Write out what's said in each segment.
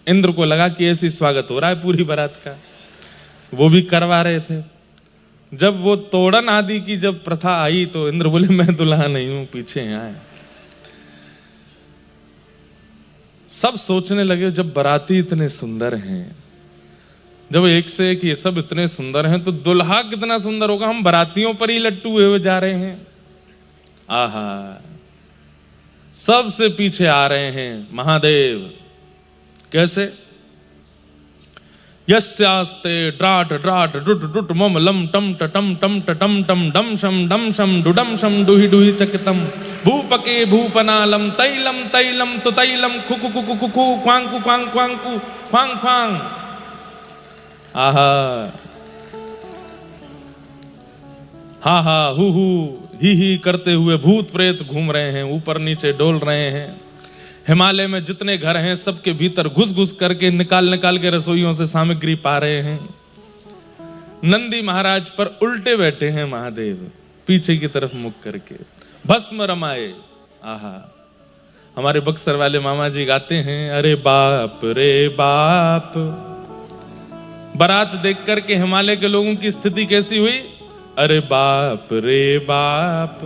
इंद्र को लगा कि ऐसी स्वागत हो रहा है पूरी बारात का, वो भी करवा रहे थे। जब वो तोड़न आदि की जब प्रथा आई तो इंद्र बोले मैं दुल्हा नहीं हूं, पीछे आए। सब सोचने लगे जब बाराती इतने सुंदर हैं, जब एक से एक ये सब इतने सुंदर हैं, तो दुल्हा कितना सुंदर होगा, हम बारातियों पर ही लट्टू हुए जा रहे हैं। आहा, सबसे पीछे आ रहे हैं महादेव। कैसे? यस्यास्ते ड्राट ड्राट डुट डुट मम लम टम टम टम टम टम डम शम डुडम शम डुहि डुहि चकितम भूपके भूपनालम तैलम तैलम तो तैलम खुकु Kuku Kuku क्वांकु Quang क्वांकु Quang Quang. आहा, हा हा हु ही करते हुए भूत प्रेत घूम रहे हैं, ऊपर नीचे डोल रहे हैं। हिमालय में जितने घर हैं सबके भीतर घुस घुस करके निकाल के रसोइयों से सामग्री पा रहे हैं। नंदी महाराज पर उल्टे बैठे हैं महादेव, पीछे की तरफ मुख करके, भस्म रमाए। आहा, हमारे बक्सर वाले मामा जी गाते हैं, अरे बाप रे बाप। बारात देख करके हिमालय के लोगों की स्थिति कैसी हुई? अरे बाप रे बाप,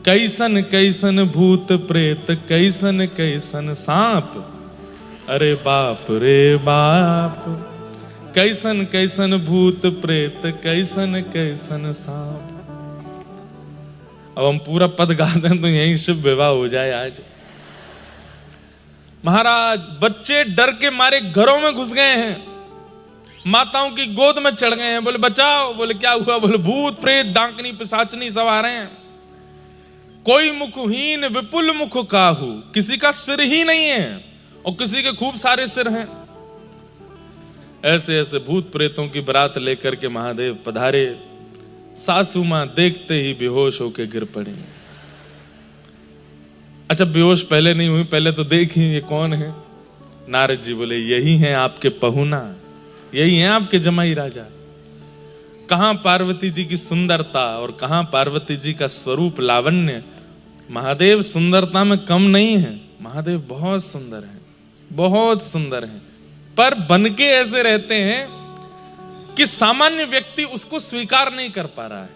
कैसन कैसन भूत प्रेत, कैसन कैसन सांप। अरे बाप रे बाप, कैसन कैसन भूत प्रेत, कैसन कैसन सांप। अब हम पूरा पद गा दें तो यही शुभ विवाह हो जाए आज। महाराज, बच्चे डर के मारे घरों में घुस गए हैं, माताओं की गोद में चढ़ गए हैं। बोले बचाओ। बोले क्या हुआ? बोले भूत प्रेत डांकनी पिशाचनी सब आ रहे हैं। कोई मुखहीन विपुल मुख काहू, किसी का सिर ही नहीं है और किसी के खूब सारे सिर हैं। ऐसे ऐसे भूत प्रेतों की बारात लेकर के महादेव पधारे। सासू मां देखते ही बेहोश होके गिर पड़ी। अच्छा, बेहोश पहले नहीं हुई, पहले तो देखी ये कौन है। नारद जी बोले यही हैं आपके पहुना, यही हैं आपके जमाई राजा। कहां पार्वती जी की सुंदरता और कहां पार्वती जी का स्वरूप लावण्य। महादेव सुंदरता में कम नहीं है, महादेव बहुत सुंदर है, बहुत सुंदर है, पर बनके ऐसे रहते हैं कि सामान्य व्यक्ति उसको स्वीकार नहीं कर पा रहा है।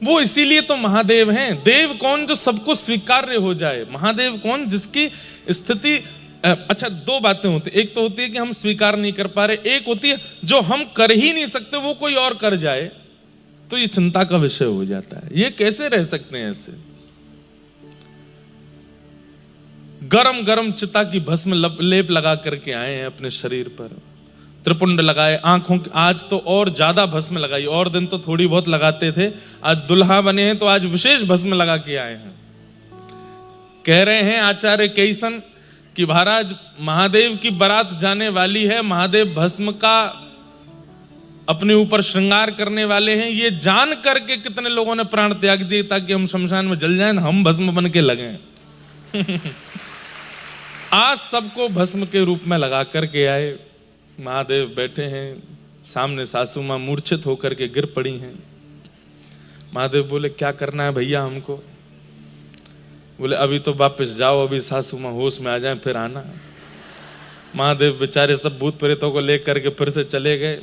वो इसीलिए तो महादेव हैं। देव कौन जो सबको स्वीकार्य हो जाए, महादेव कौन जिसकी स्थिति। अच्छा, दो बातें होती, एक तो होती है कि हम स्वीकार नहीं कर पा रहे, एक होती है जो हम कर ही नहीं सकते वो कोई और कर जाए, तो ये चिंता का विषय हो जाता है। ये कैसे रह सकते हैं ऐसे? गरम गरम चिता की भस्म लेप लगा करके आए हैं अपने शरीर पर, त्रिपुंड लगाए, आंखों की आज तो और ज्यादा भस्म लगाई, और दिन तो थोड़ी बहुत लगाते थे, आज दुल्हा बने हैं तो आज विशेष भस्म लगा के आए हैं। कह रहे हैं आचार्य कैसन कि महाराज महादेव की बारात जाने वाली है, महादेव भस्म का अपने ऊपर श्रृंगार करने वाले हैं, ये जान करके कितने लोगों ने प्राण त्याग दिए ताकि हम शमशान में जल जाएं, हम भस्म बन के लगे। आज सबको भस्म के रूप में लगा करके आए। महादेव बैठे हैं सामने, सासू मां मूर्छित होकर के गिर पड़ी हैं। महादेव बोले क्या करना है भैया हमको? बोले अभी तो वापस जाओ, अभी सासू मां होश में आ जाए फिर आना। महादेव बेचारे सब भूत प्रेतों को लेकर के फिर से चले गए,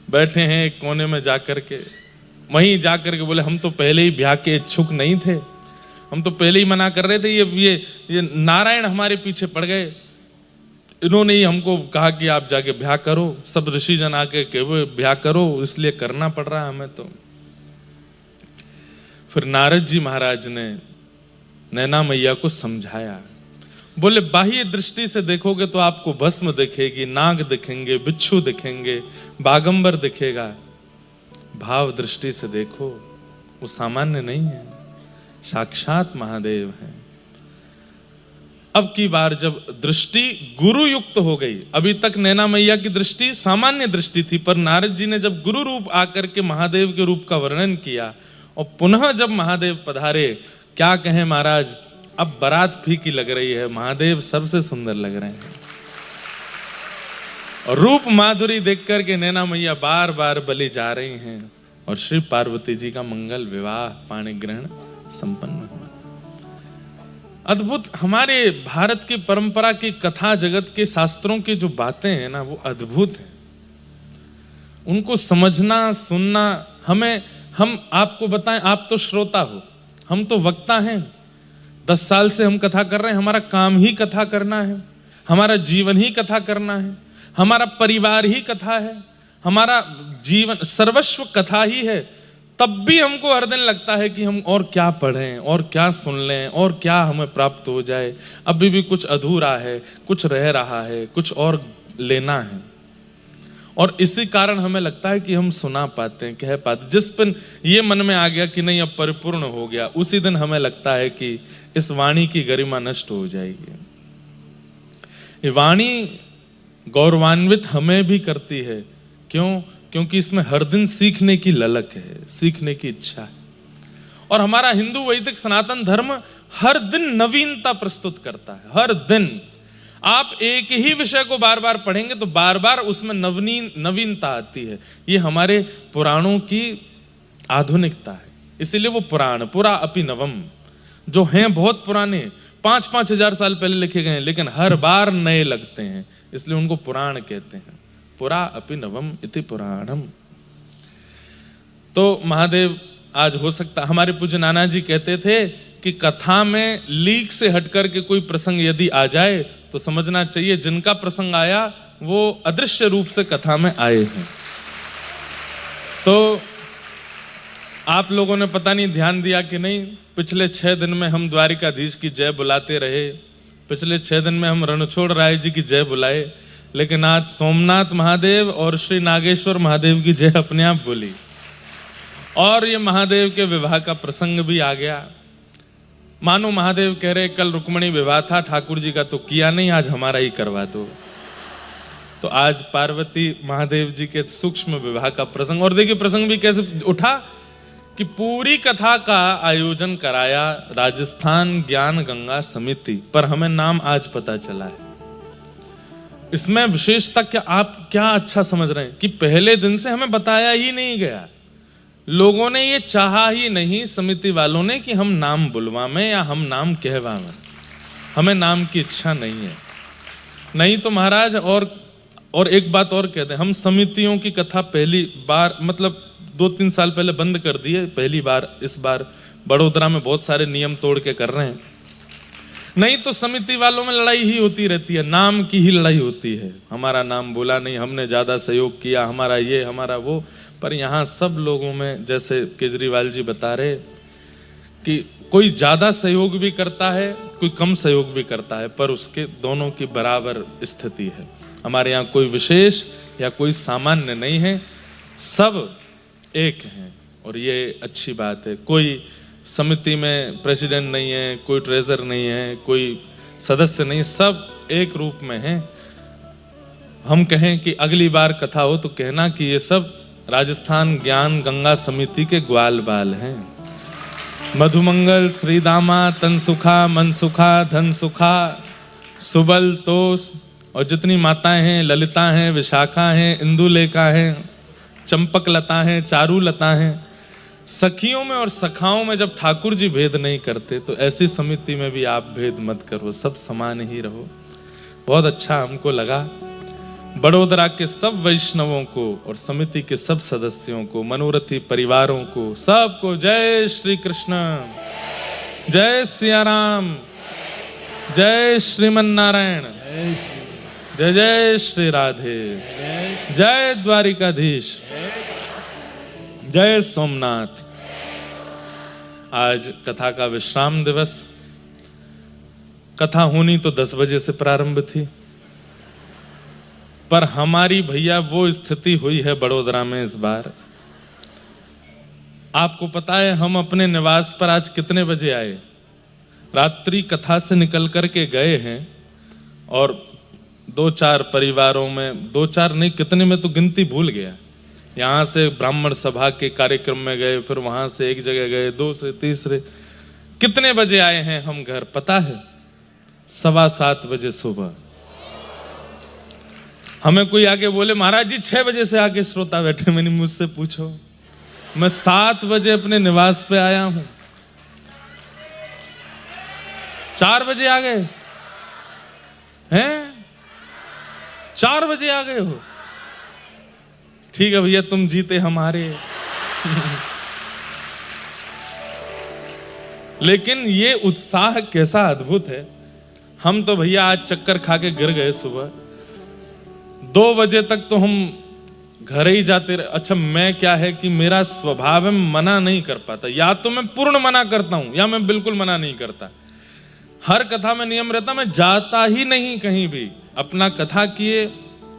बैठे हैं एक कोने में जाकर के। वहीं जाकर के बोले हम तो पहले ही ब्याह के इच्छुक नहीं थे, हम तो पहले ही मना कर रहे थे, ये नारायण हमारे पीछे पड़ गए, इन्होंने ही हमको कहा कि आप जाके ब्याह करो, सब ऋषि जन आके कहे ब्याह करो, इसलिए करना पड़ रहा है हमें तो। फिर नारद जी महाराज ने नैना मैया को समझाया। बोले बाह्य दृष्टि से देखोगे तो आपको भस्म दिखेगी, नाग दिखेंगे, बिच्छू दिखेंगे, बागंबर दिखेगा। भाव दृष्टि से देखो, वो सामान्य नहीं है, साक्षात महादेव है। अब की बार जब दृष्टि गुरु युक्त हो गई, अभी तक नैना मैया की दृष्टि सामान्य दृष्टि थी, पर नारद जी ने जब गुरु रूप आकर के महादेव के रूप का वर्णन किया और पुनः जब महादेव पधारे, क्या कहें महाराज, अब बारात फीकी लग रही है, महादेव सबसे सुंदर लग रहे हैं। और रूप माधुरी देख करके नैना मैया बार बार बलि जा रही हैं और श्री पार्वती जी का मंगल विवाह पाणी ग्रहण संपन्न हुआ। अद्भुत हमारे भारत की परंपरा की कथा जगत के शास्त्रों की जो बातें हैं ना वो अद्भुत हैं। उनको समझना सुनना हम आपको बताएं, आप तो श्रोता हो, हम तो वक्ता हैं। 10 साल से हम कथा कर रहे हैं, हमारा काम ही कथा करना है, हमारा जीवन ही कथा करना है, हमारा परिवार ही कथा है, हमारा जीवन सर्वस्व कथा ही है। तब भी हमको हर दिन लगता है कि हम और क्या पढ़ें और क्या सुन लें और क्या हमें प्राप्त हो जाए, अभी भी कुछ अधूरा है, कुछ रह रहा है, कुछ और लेना है। और इसी कारण हमें लगता है कि हम सुना पाते हैं, कह पाते। जिस दिन ये मन में आ गया कि नहीं अब परिपूर्ण हो गया, उसी दिन हमें लगता है कि इस वाणी की गरिमा नष्ट हो जाएगी। ये वाणी गौरवान्वित हमें भी करती है। क्यों? क्योंकि इसमें हर दिन सीखने की ललक है, सीखने की इच्छा है। और हमारा हिंदू वैदिक सनातन धर्म हर दिन नवीनता प्रस्तुत करता है। हर दिन आप एक ही विषय को बार बार पढ़ेंगे तो बार बार उसमें नवीनता आती है। ये हमारे पुराणों की आधुनिकता है। इसीलिए वो पुराण पुरा अपि नवम जो हैं बहुत पुराने, 5-5 हजार साल पहले लिखे गए हैं, लेकिन हर बार नए लगते हैं, इसलिए उनको पुराण कहते हैं। पुरा अपि नवम इति पुराणम। तो महादेव आज हो सकता, हमारे पूज्य नाना जी कहते थे कि कथा में लीक से हटकर के कोई प्रसंग यदि आ जाए तो समझना चाहिए जिनका प्रसंग आया वो अदृश्य रूप से कथा में आए हैं। तो आप लोगों ने पता नहीं ध्यान दिया कि नहीं, पिछले 6 दिन में हम द्वारिकाधीश की जय बुलाते रहे, पिछले 6 दिन में हम रणछोड़ राय जी की जय बुलाए, लेकिन आज सोमनाथ महादेव और श्री नागेश्वर महादेव की जय अपने आप बोली। और ये महादेव के विवाह का प्रसंग भी आ गया। मानो महादेव कह रहे कल रुक्मणी विवाह था, ठाकुर जी का तो किया नहीं, आज हमारा ही करवा दो। तो आज पार्वती महादेव जी के सूक्ष्म विवाह का प्रसंग, और देखिए प्रसंग भी कैसे उठा कि पूरी कथा का आयोजन कराया राजस्थान ज्ञान गंगा समिति, पर हमें नाम आज पता चला है। इसमें विशेषता क्या, आप क्या अच्छा समझ रहे हैं कि पहले दिन से हमें बताया ही नहीं गया, लोगों ने ये चाहा ही नहीं, समिति वालों ने, कि हम नाम बुलवा में या हम नाम कहवा में, हमें नाम की इच्छा नहीं है। नहीं तो महाराज और एक बात और कहते हैं, हम समितियों की कथा पहली बार मतलब 2-3 साल पहले बंद कर दिए, पहली बार इस बार बड़ोदरा में बहुत सारे नियम तोड़ के कर रहे हैं। नहीं तो समिति वालों में लड़ाई ही होती रहती है, नाम की ही लड़ाई होती है, हमारा नाम बोला नहीं, हमने ज्यादा सहयोग किया, हमारा ये हमारा वो। पर यहाँ सब लोगों में, जैसे केजरीवाल जी बता रहे कि कोई ज्यादा सहयोग भी करता है, कोई कम सहयोग भी करता है, पर उसके दोनों की बराबर स्थिति है। हमारे यहाँ कोई विशेष या कोई सामान्य नहीं है, सब एक हैं, और ये अच्छी बात है। कोई समिति में प्रेसिडेंट नहीं है, कोई ट्रेजर नहीं है, कोई सदस्य नहीं, सब एक रूप में है। हम कहें कि अगली बार कथा हो तो कहना कि ये सब राजस्थान ज्ञान गंगा समिति के ग्वाल बाल हैं। मधुमंगल श्रीदामा तन सुखा मन सुखा धन सुखा सुबल तोष, और जितनी माताएं हैं, ललिता हैं, विशाखा हैं, इंदुलेखा हैं, चंपक लता हैं, चारू लता हैं, सखियों में और सखाओं में जब ठाकुर जी भेद नहीं करते तो ऐसी समिति में भी आप भेद मत करो, सब समान ही रहो। बहुत अच्छा हमको लगा। बड़ोदरा के सब वैष्णवों को और समिति के सब सदस्यों को, मनोरथी परिवारों को, सबको जय श्री कृष्ण, जय सिया राम, जय श्रीमन नारायण, जय जय श्री राधे, जय द्वारिकाधीश, जय सोमनाथ। आज कथा का विश्राम दिवस। कथा होनी तो 10 बजे से प्रारंभ थी, पर हमारी भैया वो स्थिति हुई है बड़ोदरा में इस बार। आपको पता है हम अपने निवास पर आज कितने बजे आए? रात्रि कथा से निकल करके गए हैं, और 2-4 परिवारों में, 2-4 नहीं कितने में तो गिनती भूल गया। यहाँ से ब्राह्मण सभा के कार्यक्रम में गए, फिर वहां से एक जगह गए, 2 से तीसरे। कितने बजे आए हैं हम घर पता है? 7:15 बजे सुबह। हमें कोई आके बोले महाराज जी 6 बजे से आके श्रोता बैठे, मैंने मुझसे पूछो, मैं 7 बजे अपने निवास पे आया हूं। 4 बजे आ गए हैं? 4 बजे आ गए हो? ठीक है भैया, तुम जीते हमारे। लेकिन ये उत्साह कैसा अद्भुत है। हम तो भैया आज चक्कर खा के गिर गए सुबह 2 बजे तक, तो हम घर ही जाते रहे। अच्छा, मैं क्या है कि मेरा स्वभाव है मना नहीं कर पाता, या तो मैं पूर्ण मना करता हूं या मैं बिल्कुल मना नहीं करता। हर कथा में नियम रहता, मैं जाता ही नहीं कहीं भी। अपना कथा किए,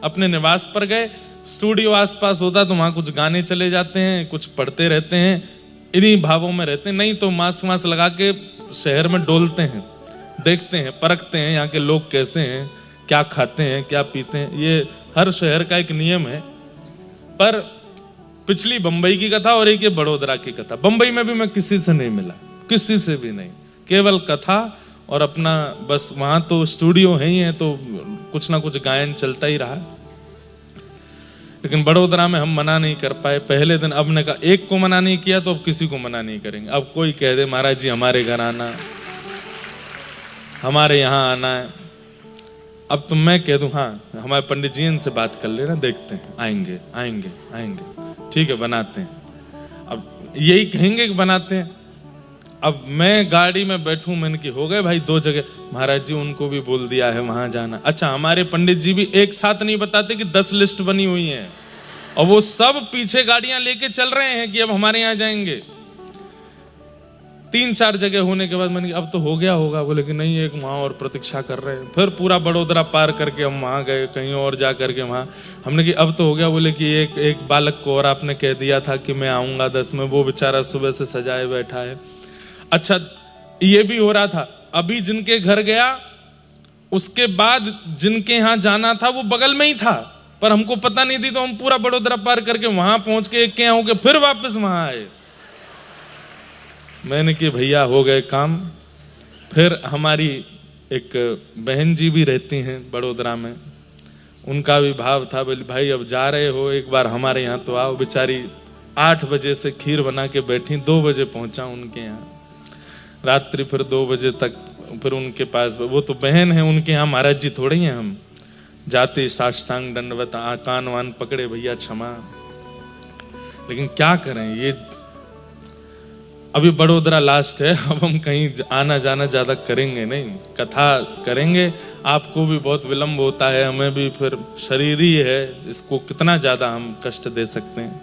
अपने निवास पर गए, स्टूडियो आसपास होता तो वहां कुछ गाने चले जाते हैं, कुछ पढ़ते रहते हैं, इन्हीं भावों में रहते हैं। नहीं तो मास्क लगा के शहर में डोलते हैं, देखते हैं, परखते हैं यहाँ के लोग कैसे हैं, क्या खाते हैं, क्या पीते हैं। ये हर शहर का एक नियम है। पर पिछली बंबई की कथा और एक ये बड़ोदरा की कथा, बंबई में भी मैं किसी से नहीं मिला, किसी से भी नहीं, केवल कथा और अपना बस। वहां तो स्टूडियो है ही है, तो कुछ ना कुछ गायन चलता ही रहा। लेकिन बड़ोदरा में हम मना नहीं कर पाए पहले दिन। अब ने कहा, एक को मना नहीं किया तो अब किसी को मना नहीं करेंगे। अब कोई कह दे महाराज जी हमारे घर आना, हमारे यहाँ आना है, अब तो मैं कह दूं हाँ हमारे पंडित जी इनसे बात कर लेना, देखते हैं, आएंगे आएंगे आएंगे, ठीक है बनाते हैं। अब यही कहेंगे कि बनाते हैं। अब मैं गाड़ी में बैठूं, मैंने कि हो गए भाई 2 जगह, महाराज जी उनको भी बोल दिया है वहां जाना। अच्छा, हमारे पंडित जी भी एक साथ नहीं बताते कि 10 लिस्ट बनी हुई है, और वो सब पीछे गाड़ियां लेके चल रहे हैं कि अब हमारे यहाँ जाएंगे। 3-4 जगह होने के बाद मैंने अब तो हो गया होगा, बोले कि नहीं एक वहां और प्रतीक्षा कर रहे हैं। फिर पूरा बड़ोदरा पार करके हम वहां गए, कहीं और जा करके वहां हमने कि अब तो हो गया। बोले कि एक बालक को और आपने कह दिया था कि मैं आऊंगा 10 में, वो बेचारा सुबह से सजाए बैठा है। अच्छा, ये भी हो रहा था, अभी जिनके घर गया उसके बाद जिनके यहां जाना था वो बगल में ही था, पर हमको पता नहीं थी, तो हम पूरा बड़ोदरा पार करके वहां पहुंच के एक के यहाँ होके फिर वापस वहां आए। मैंने कि भैया हो गए काम। फिर हमारी एक बहन जी भी रहती हैं बड़ोदरा में, उनका भी भाव था, बोले भाई अब जा रहे हो एक बार हमारे यहाँ तो आओ। बेचारी 8 बजे से खीर बना के बैठी, 2 बजे पहुंचा उनके यहाँ, रात्रि फिर 2 बजे तक फिर उनके पास। वो तो बहन है, उनके यहाँ महाराज जी थोड़े ही हैं। हम जाते साष्टांग दंडवत, कान वान पकड़े, भैया क्षमा। लेकिन क्या करें, ये अभी बड़ोदरा लास्ट है, अब हम कहीं आना जाना ज्यादा करेंगे नहीं, कथा करेंगे। आपको भी बहुत विलंब होता है, हमें भी, फिर शरीर ही है, इसको कितना ज्यादा हम कष्ट दे सकते हैं।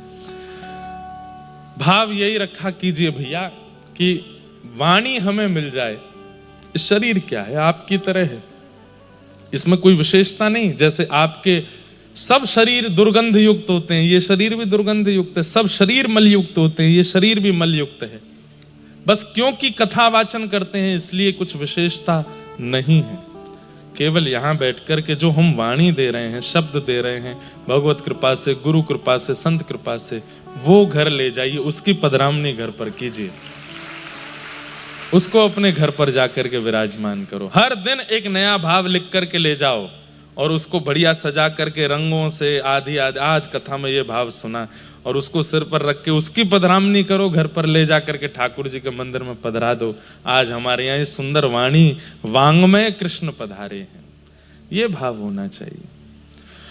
भाव यही रखा कीजिए भैया कि वाणी हमें मिल जाए। शरीर क्या है, आपकी तरह है, इसमें कोई विशेषता नहीं। जैसे आपके सब शरीर दुर्गंध युक्त होते हैं, ये शरीर भी दुर्गंध युक्त है। सब शरीर मल युक्त होते हैं, ये शरीर भी मल युक्त है। बस क्योंकि कथा वाचन करते हैं इसलिए कुछ विशेषता नहीं है। केवल यहां बैठकर के जो हम वाणी दे रहे हैं, शब्द दे रहे हैं, भगवत कृपा से, गुरु कृपा से, संत कृपा से, वो घर ले जाइए, उसकी पधरामनी घर पर कीजिए, उसको अपने घर पर जाकर के विराजमान करो। हर दिन एक नया भाव लिख करके ले जाओ और उसको बढ़िया सजा करके रंगों से आदि आज कथा में ये भाव सुना, और उसको सिर पर रख के उसकी पधरामनी करो, घर पर ले जा करके ठाकुर जी के मंदिर में पधरा दो। आज हमारे यहाँ सुंदर वाणी वांग्मय कृष्ण पधारे हैं, ये भाव होना चाहिए।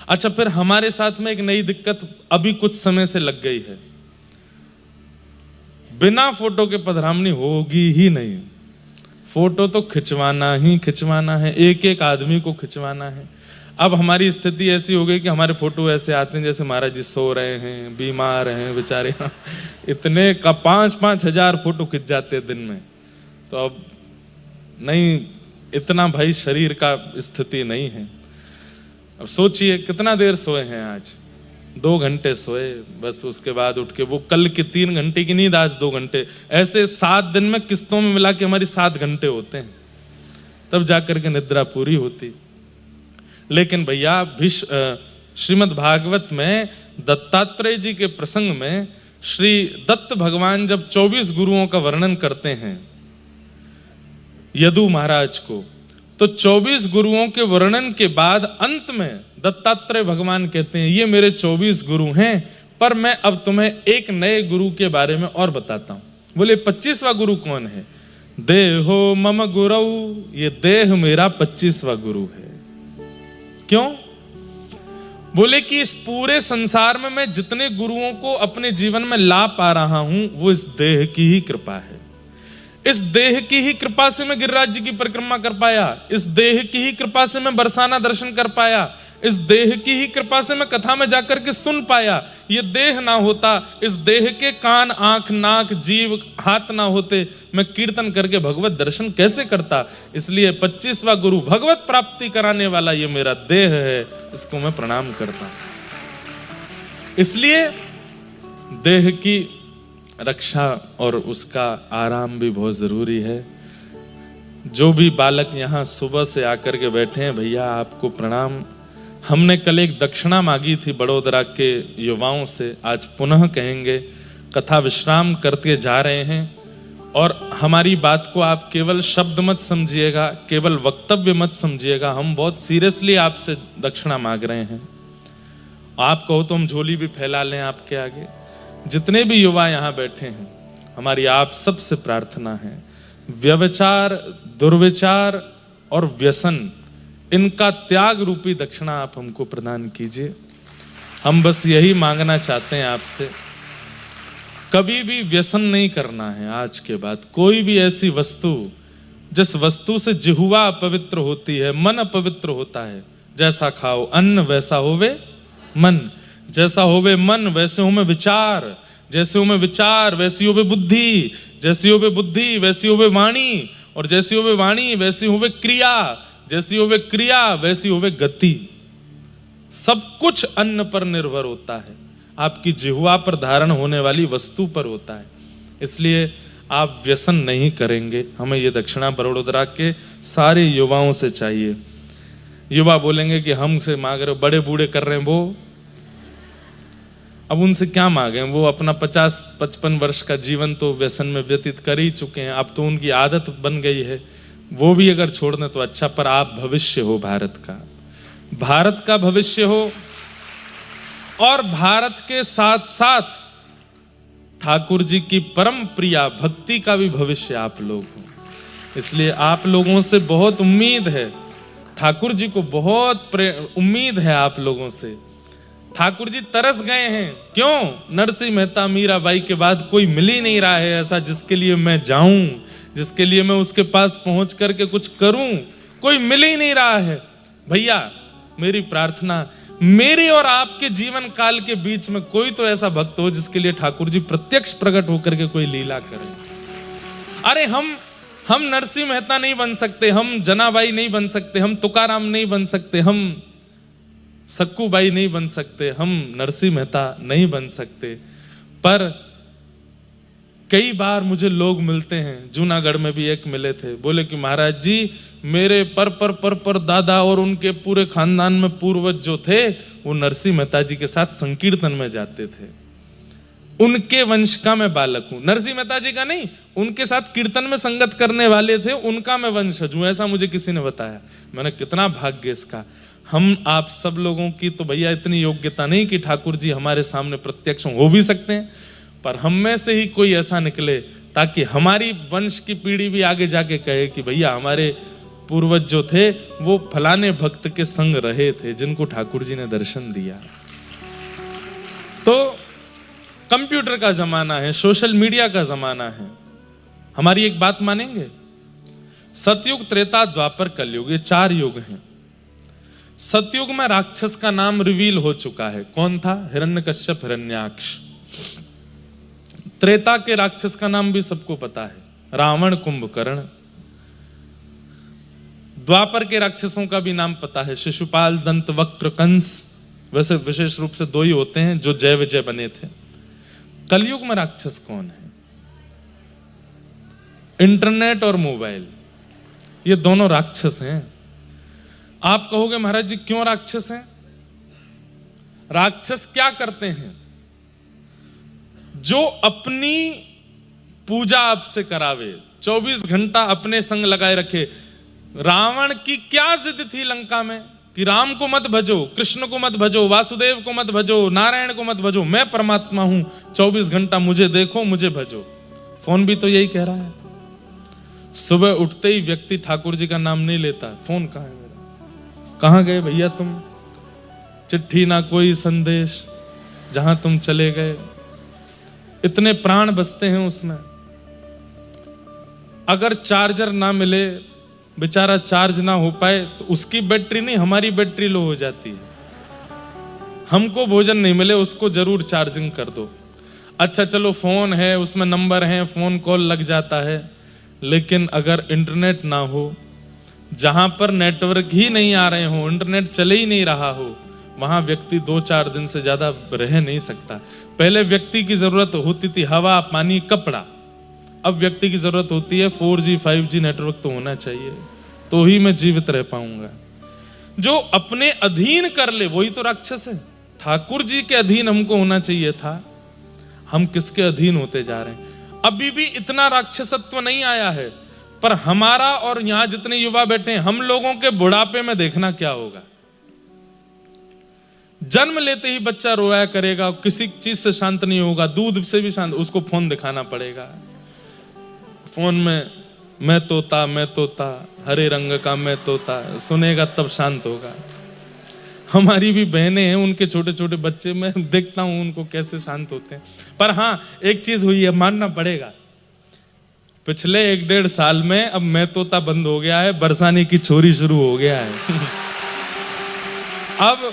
अच्छा, फिर हमारे साथ में एक नई दिक्कत अभी कुछ समय से लग गई है, बिना फोटो के पधरामनी होगी ही नहीं। फोटो तो खिंचवाना ही खिंचवाना है, एक एक आदमी को खिंचवाना है। अब हमारी स्थिति ऐसी हो गई कि हमारे फोटो ऐसे आते हैं जैसे महाराज जी सो रहे हैं, बीमार हैं बेचारे, इतने का 5-5 हजार फोटो खिंच जाते हैं दिन में। तो अब नहीं, इतना भाई शरीर का स्थिति नहीं है। अब सोचिए कितना देर सोए हैं, आज 2 घंटे सोए, बस उसके बाद उठ के वो कल की 3 घंटे की नींद, आज 2 घंटे, ऐसे 7 दिन में किस्तों में मिला के हमारी 7 घंटे होते हैं, तब जाकर के निद्रा पूरी होती। लेकिन भैया श्रीमद् भागवत में दत्तात्रेय जी के प्रसंग में श्री दत्त भगवान जब 24 गुरुओं का वर्णन करते हैं यदु महाराज को, तो 24 गुरुओं के वर्णन के बाद अंत में दत्तात्रेय भगवान कहते हैं ये मेरे 24 गुरु हैं, पर मैं अब तुम्हें एक नए गुरु के बारे में और बताता हूं। बोले 25वां गुरु कौन है? देहो मम गुरु, ये देह मेरा 25वां गुरु है। क्यों? बोले कि इस पूरे संसार में मैं जितने गुरुओं को अपने जीवन में ला पा रहा हूं वो इस देह की ही कृपा है। इस देह की ही कृपा से मैं गिरिराज जी की परिक्रमा कर पाया, इस देह की ही कृपा से मैं बरसाना दर्शन कर पाया, इस देह की ही कृपा से मैं कथा में जाकर के सुन पाया। ये देह ना होता, इस देह के कान, आंख, नाक, जीव, हाथ ना होते, मैं कीर्तन करके भगवत दर्शन कैसे करता। इसलिए 25वां गुरु भगवत प्राप्ति कराने वाला ये मेरा देह है, इसको मैं प्रणाम करता हूं। इसलिए देह की रक्षा और उसका आराम भी बहुत जरूरी है। जो भी बालक यहाँ सुबह से आकर के बैठे हैं, भैया आपको प्रणाम। हमने कल एक दक्षिणा मांगी थी बड़ोदरा के युवाओं से, आज पुनः कहेंगे। कथा विश्राम करते जा रहे हैं और हमारी बात को आप केवल शब्द मत समझिएगा, केवल वक्तव्य मत समझिएगा। हम बहुत सीरियसली आपसे दक्षिणा मांग रहे हैं। आप कहो तो हम झोली भी फैला लें आपके आगे। जितने भी युवा यहाँ बैठे हैं, हमारी आप सबसे प्रार्थना है, व्यभिचार, दुर्विचार और व्यसन, इनका त्याग रूपी दक्षिणा आप हमको प्रदान कीजिए। हम बस यही मांगना चाहते हैं आपसे। कभी भी व्यसन नहीं करना है आज के बाद। कोई भी ऐसी वस्तु, जिस वस्तु से जिह्वा अपवित्र होती है, मन अपवित्र होता है। जैसा खाओ अन्न वैसा होवे मन, जैसा होवे मन वैसे होवे विचार, जैसे होवे विचार वैसी होवे बुद्धि, जैसी होवे बुद्धि वैसी होवे वाणी, और जैसी होवे वाणी वैसी होवे क्रिया, जैसी होवे क्रिया वैसी होवे गति। सब कुछ अन्न पर निर्भर होता है, आपकी जिह्वा पर धारण होने वाली वस्तु पर होता है। इसलिए आप व्यसन नहीं करेंगे। हमें ये दक्षिणा बड़ोदरा के सारे युवाओं से चाहिए। युवा बोलेंगे कि हमसे मांग रहे, बड़े बूढ़े कर रहे हैं वो, अब उनसे क्या मांगे। वो अपना 50-55 वर्ष का जीवन तो व्यसन में व्यतीत कर ही चुके हैं, अब तो उनकी आदत बन गई है। वो भी अगर छोड़ दें तो अच्छा, पर आप भविष्य हो भारत का, भारत का भविष्य हो, और भारत के साथ साथ ठाकुर जी की परम प्रिया भक्ति का भी भविष्य आप लोग हो। इसलिए आप लोगों से बहुत उम्मीद है, ठाकुर जी को बहुत उम्मीद है आप लोगों से। ठाकुर जी तरस गए हैं। क्यों? नरसिंह मेहता मीराबाई के बाद कोई मिल ही नहीं रहा है ऐसा जिसके लिए मैं जाऊं, जिसके लिए मैं उसके पास पहुंच करके कुछ करूं। कोई मिल ही नहीं रहा है। भैया मेरी प्रार्थना, मेरे और आपके जीवन काल के बीच में कोई तो ऐसा भक्त हो जिसके लिए ठाकुर जी प्रत्यक्ष प्रकट होकर के कोई लीला करें। अरे हम नरसिंह मेहता नहीं बन सकते, हम जनाबाई नहीं बन सकते, हम तुकाराम नहीं बन सकते, हम सक्कूबाई नहीं बन सकते, हम नरसिंह मेहता नहीं बन सकते। पर कई बार मुझे लोग मिलते हैं, जूनागढ़ में भी एक मिले थे, बोले कि महाराज जी मेरे पर दादा और उनके पूरे खानदान में पूर्वज जो थे वो नरसिंह मेहता जी के साथ संकीर्तन में जाते थे, उनके वंश का मैं बालक हूं। नरसिंह मेहता जी का नहीं, उनके साथ कीर्तन में संगत करने वाले थे, उनका मैं वंशज हूं, ऐसा मुझे किसी ने बताया। मैंने कितना भाग्य इसका। हम आप सब लोगों की तो भैया इतनी योग्यता नहीं कि ठाकुर जी हमारे सामने प्रत्यक्ष हो भी सकते हैं, पर हम में से ही कोई ऐसा निकले ताकि हमारी वंश की पीढ़ी भी आगे जाके कहे कि भैया हमारे पूर्वज जो थे वो फलाने भक्त के संग रहे थे जिनको ठाकुर जी ने दर्शन दिया। तो कंप्यूटर का जमाना है, सोशल मीडिया का जमाना है, हमारी एक बात मानेंगे? सतयुग, त्रेता, द्वापर, कलयुग, ये 4 युग हैं। सतयुग में राक्षस का नाम रिवील हो चुका है। कौन था? हिरण्यकश्यप, हिरण्याक्ष। त्रेता के राक्षस का नाम भी सबको पता है, रावण, कुंभकर्ण। द्वापर के राक्षसों का भी नाम पता है, शिशुपाल, दंत वक्र, कंस। वैसे विशेष रूप से 2 ही होते हैं जो जय विजय बने थे। कलयुग में राक्षस कौन है? इंटरनेट और मोबाइल, ये दोनों राक्षस हैं। आप कहोगे महाराज जी क्यों राक्षस हैं? राक्षस क्या करते हैं? जो अपनी पूजा आपसे करावे, 24 घंटा अपने संग लगाए रखे। रावण की क्या जिद थी लंका में कि राम को मत भजो, कृष्ण को मत भजो, वासुदेव को मत भजो, नारायण को मत भजो, मैं परमात्मा हूं, 24 घंटा मुझे देखो, मुझे भजो। फोन भी तो यही कह रहा है। सुबह उठते ही व्यक्ति ठाकुर जी का नाम नहीं लेता। फोन कहाँ है मेरा, कहाँ गए भैया तुम, चिट्ठी ना कोई संदेश, जहां तुम चले गए। इतने प्राण बसते हैं उसमें। अगर चार्जर ना मिले, बेचारा चार्ज ना हो पाए, तो उसकी बैटरी नहीं हमारी बैटरी लो हो जाती है। हमको भोजन नहीं मिले, उसको जरूर चार्जिंग कर दो। अच्छा चलो फोन है, उसमें नंबर है, फोन कॉल लग जाता है, लेकिन अगर इंटरनेट ना हो, जहां पर नेटवर्क ही नहीं आ रहे हो, इंटरनेट चले ही नहीं रहा हो, वहां व्यक्ति 2-4 दिन से ज्यादा रह नहीं सकता। पहले व्यक्ति की जरूरत होती थी हवा, पानी, कपड़ा। अब व्यक्ति की जरूरत होती है 4G 5G नेटवर्क तो होना चाहिए, तो ही मैं जीवित रह पाऊंगा। जो अपने अधीन कर ले वही तो राक्षस है। ठाकुर जी के अधीन हमको होना चाहिए था, हम किसके अधीन होते जा रहे हैं। अभी भी इतना राक्षसत्व नहीं आया है, पर हमारा और यहां जितने युवा बैठे हैं, हम लोगों के बुढ़ापे में देखना क्या होगा। जन्म लेते ही बच्चा रोया करेगा, किसी चीज से शांत नहीं होगा, दूध से भी शांत, उसको फोन दिखाना पड़ेगा। फोन में मैं तोता हरे रंग का मैं तोता सुनेगा तब शांत होगा। हमारी भी बहनें हैं, उनके छोटे छोटे बच्चे, मैं देखता हूं उनको कैसे शांत होते हैं। पर हाँ एक चीज हुई है, मानना पड़ेगा, पिछले 1-1.5 साल में अब मैं तोता बंद हो गया है, बरसाने की छोरी शुरू हो गया है। अब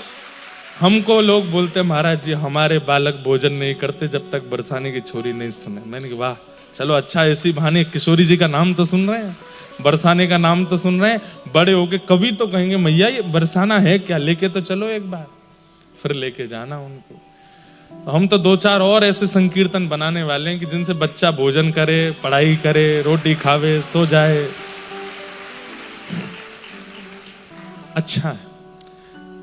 हमको लोग बोलते महाराज जी हमारे बालक भोजन नहीं करते जब तक बरसाने की छोरी नहीं सुने। मैंने कहा वाह चलो अच्छा, ऐसी बहाने किशोरी जी का नाम तो सुन रहे हैं, बरसाने का नाम तो सुन रहे हैं, बड़े होके कभी तो कहेंगे मैया ये बरसाना है क्या, लेके तो चलो एक बार, फिर लेके जाना उनको। तो हम तो 2-4 और ऐसे संकीर्तन बनाने वाले हैं कि जिनसे बच्चा भोजन करे, पढ़ाई करे, रोटी खावे, सो जाए। अच्छा है,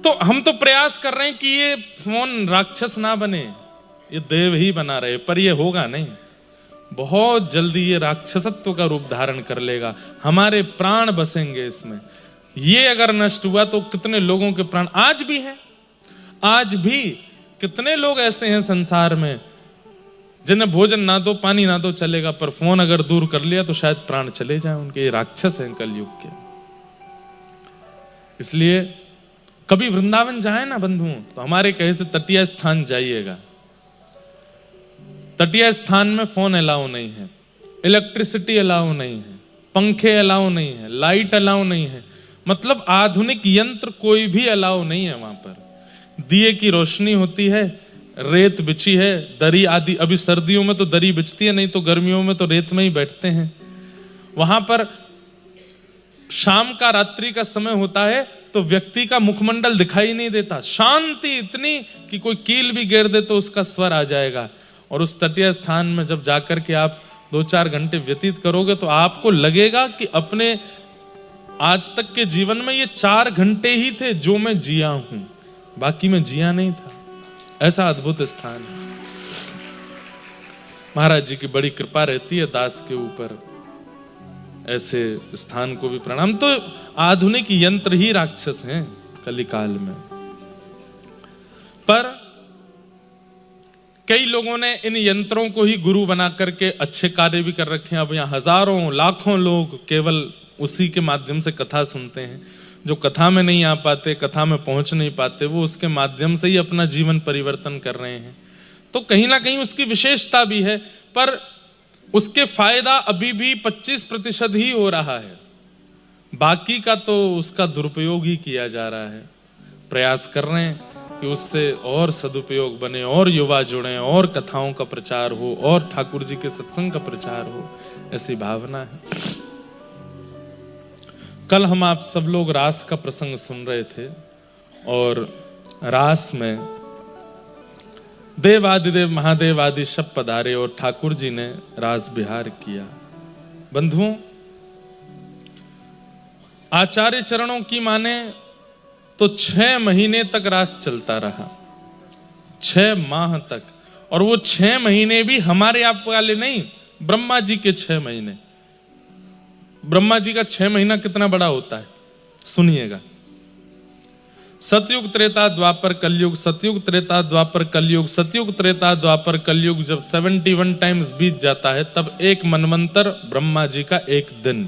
तो हम तो प्रयास कर रहे हैं कि ये फोन राक्षस ना बने, ये देव ही बना रहे, पर ये होगा नहीं। बहुत जल्दी ये राक्षसत्व का रूप धारण कर लेगा, हमारे प्राण बसेंगे इसमें। ये अगर नष्ट हुआ तो कितने लोगों के प्राण आज भी हैं, आज भी कितने लोग ऐसे हैं संसार में जिन्हें भोजन ना दो, पानी ना दो चलेगा, पर फोन अगर दूर कर लिया तो शायद प्राण चले जाए उनके। ये राक्षस हैं कलयुग के। इसलिए कभी वृंदावन जाए ना बंधुओं, तो हमारे कहे से तटीय स्थान जाइएगा। तटीय स्थान में फोन अलाउ नहीं है, इलेक्ट्रिसिटी अलाउ नहीं है, पंखे अलाउ नहीं है, लाइट अलाउ नहीं है, मतलब आधुनिक यंत्र कोई भी अलाउ नहीं है वहां पर। दिए की रोशनी होती है, रेत बिछी है, दरी आदि, अभी सर्दियों में तो दरी बिछती है, नहीं तो गर्मियों में तो रेत में ही बैठते हैं। वहां पर शाम का, रात्रि का समय होता है तो व्यक्ति का मुखमंडल दिखाई नहीं देता, शांति इतनी कि कोई कील भी गिर दे तो उसका स्वर आ जाएगा। और उस तटीय स्थान में जब जाकर के आप 2-4 घंटे व्यतीत करोगे तो आपको लगेगा कि अपने आज तक के जीवन में ये 4 घंटे ही थे जो मैं जिया हूं, बाकी मैं जिया नहीं था। ऐसा अद्भुत स्थान है। महाराज जी की बड़ी कृपा रहती है दास के ऊपर, ऐसे स्थान को भी प्रणाम। तो आधुनिक यंत्र ही राक्षस हैं कलिकाल में, पर कई लोगों ने इन यंत्रों को ही गुरु बना करके अच्छे कार्य भी कर रखे हैं। अब यहाँ हजारों लाखों लोग केवल उसी के माध्यम से कथा सुनते हैं। जो कथा में नहीं आ पाते, कथा में पहुंच नहीं पाते, वो उसके माध्यम से ही अपना जीवन परिवर्तन कर रहे हैं। तो कहीं ना कहीं उसकी विशेषता भी है, पर उसके फायदा अभी भी 25% ही हो रहा है, बाकी का तो उसका दुरुपयोग ही किया जा रहा है। प्रयास कर रहे हैं कि उससे और सदुपयोग बने, और युवा जुड़े, और कथाओं का प्रचार हो, और ठाकुर जी के सत्संग का प्रचार हो, ऐसी भावना है। कल हम आप सब लोग रास का प्रसंग सुन रहे थे, और रास में देवादिदेव महादेव आदि सब पधारे और ठाकुर जी ने रास विहार किया। बंधुओं, आचार्य चरणों की माने तो 6 महीने तक रास चलता रहा, 6 माह तक। और वो 6 महीने भी हमारे आप वाले नहीं, ब्रह्मा जी के 6 महीने। ब्रह्मा जी का 6 महीना कितना बड़ा होता है सुनिएगा। सतयुग त्रेता द्वापर कलयुग, सतयुग त्रेता द्वापर कलयुग, सतयुग त्रेता द्वापर कलयुग जब 71 टाइम्स बीत जाता है तब एक मनवंतर ब्रह्मा जी का एक दिन।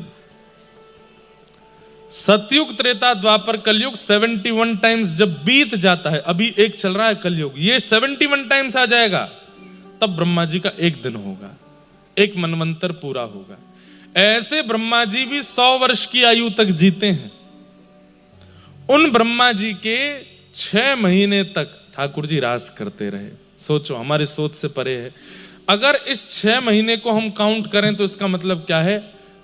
सतयुग त्रेता द्वापर कलयुग 71 टाइम्स जब बीत जाता है, अभी एक चल रहा है कलयुग, ये 71 टाइम्स आ जाएगा तब ब्रह्मा जी का एक दिन होगा, एक मनवंतर पूरा होगा। ऐसे ब्रह्मा जी भी 100 वर्ष की आयु तक जीते हैं। उन ब्रह्मा जी के 6 महीने तक ठाकुर जी रास करते रहे। सोचो, हमारी सोच से परे है। अगर इस 6 महीने को हम काउंट करें तो इसका मतलब क्या है?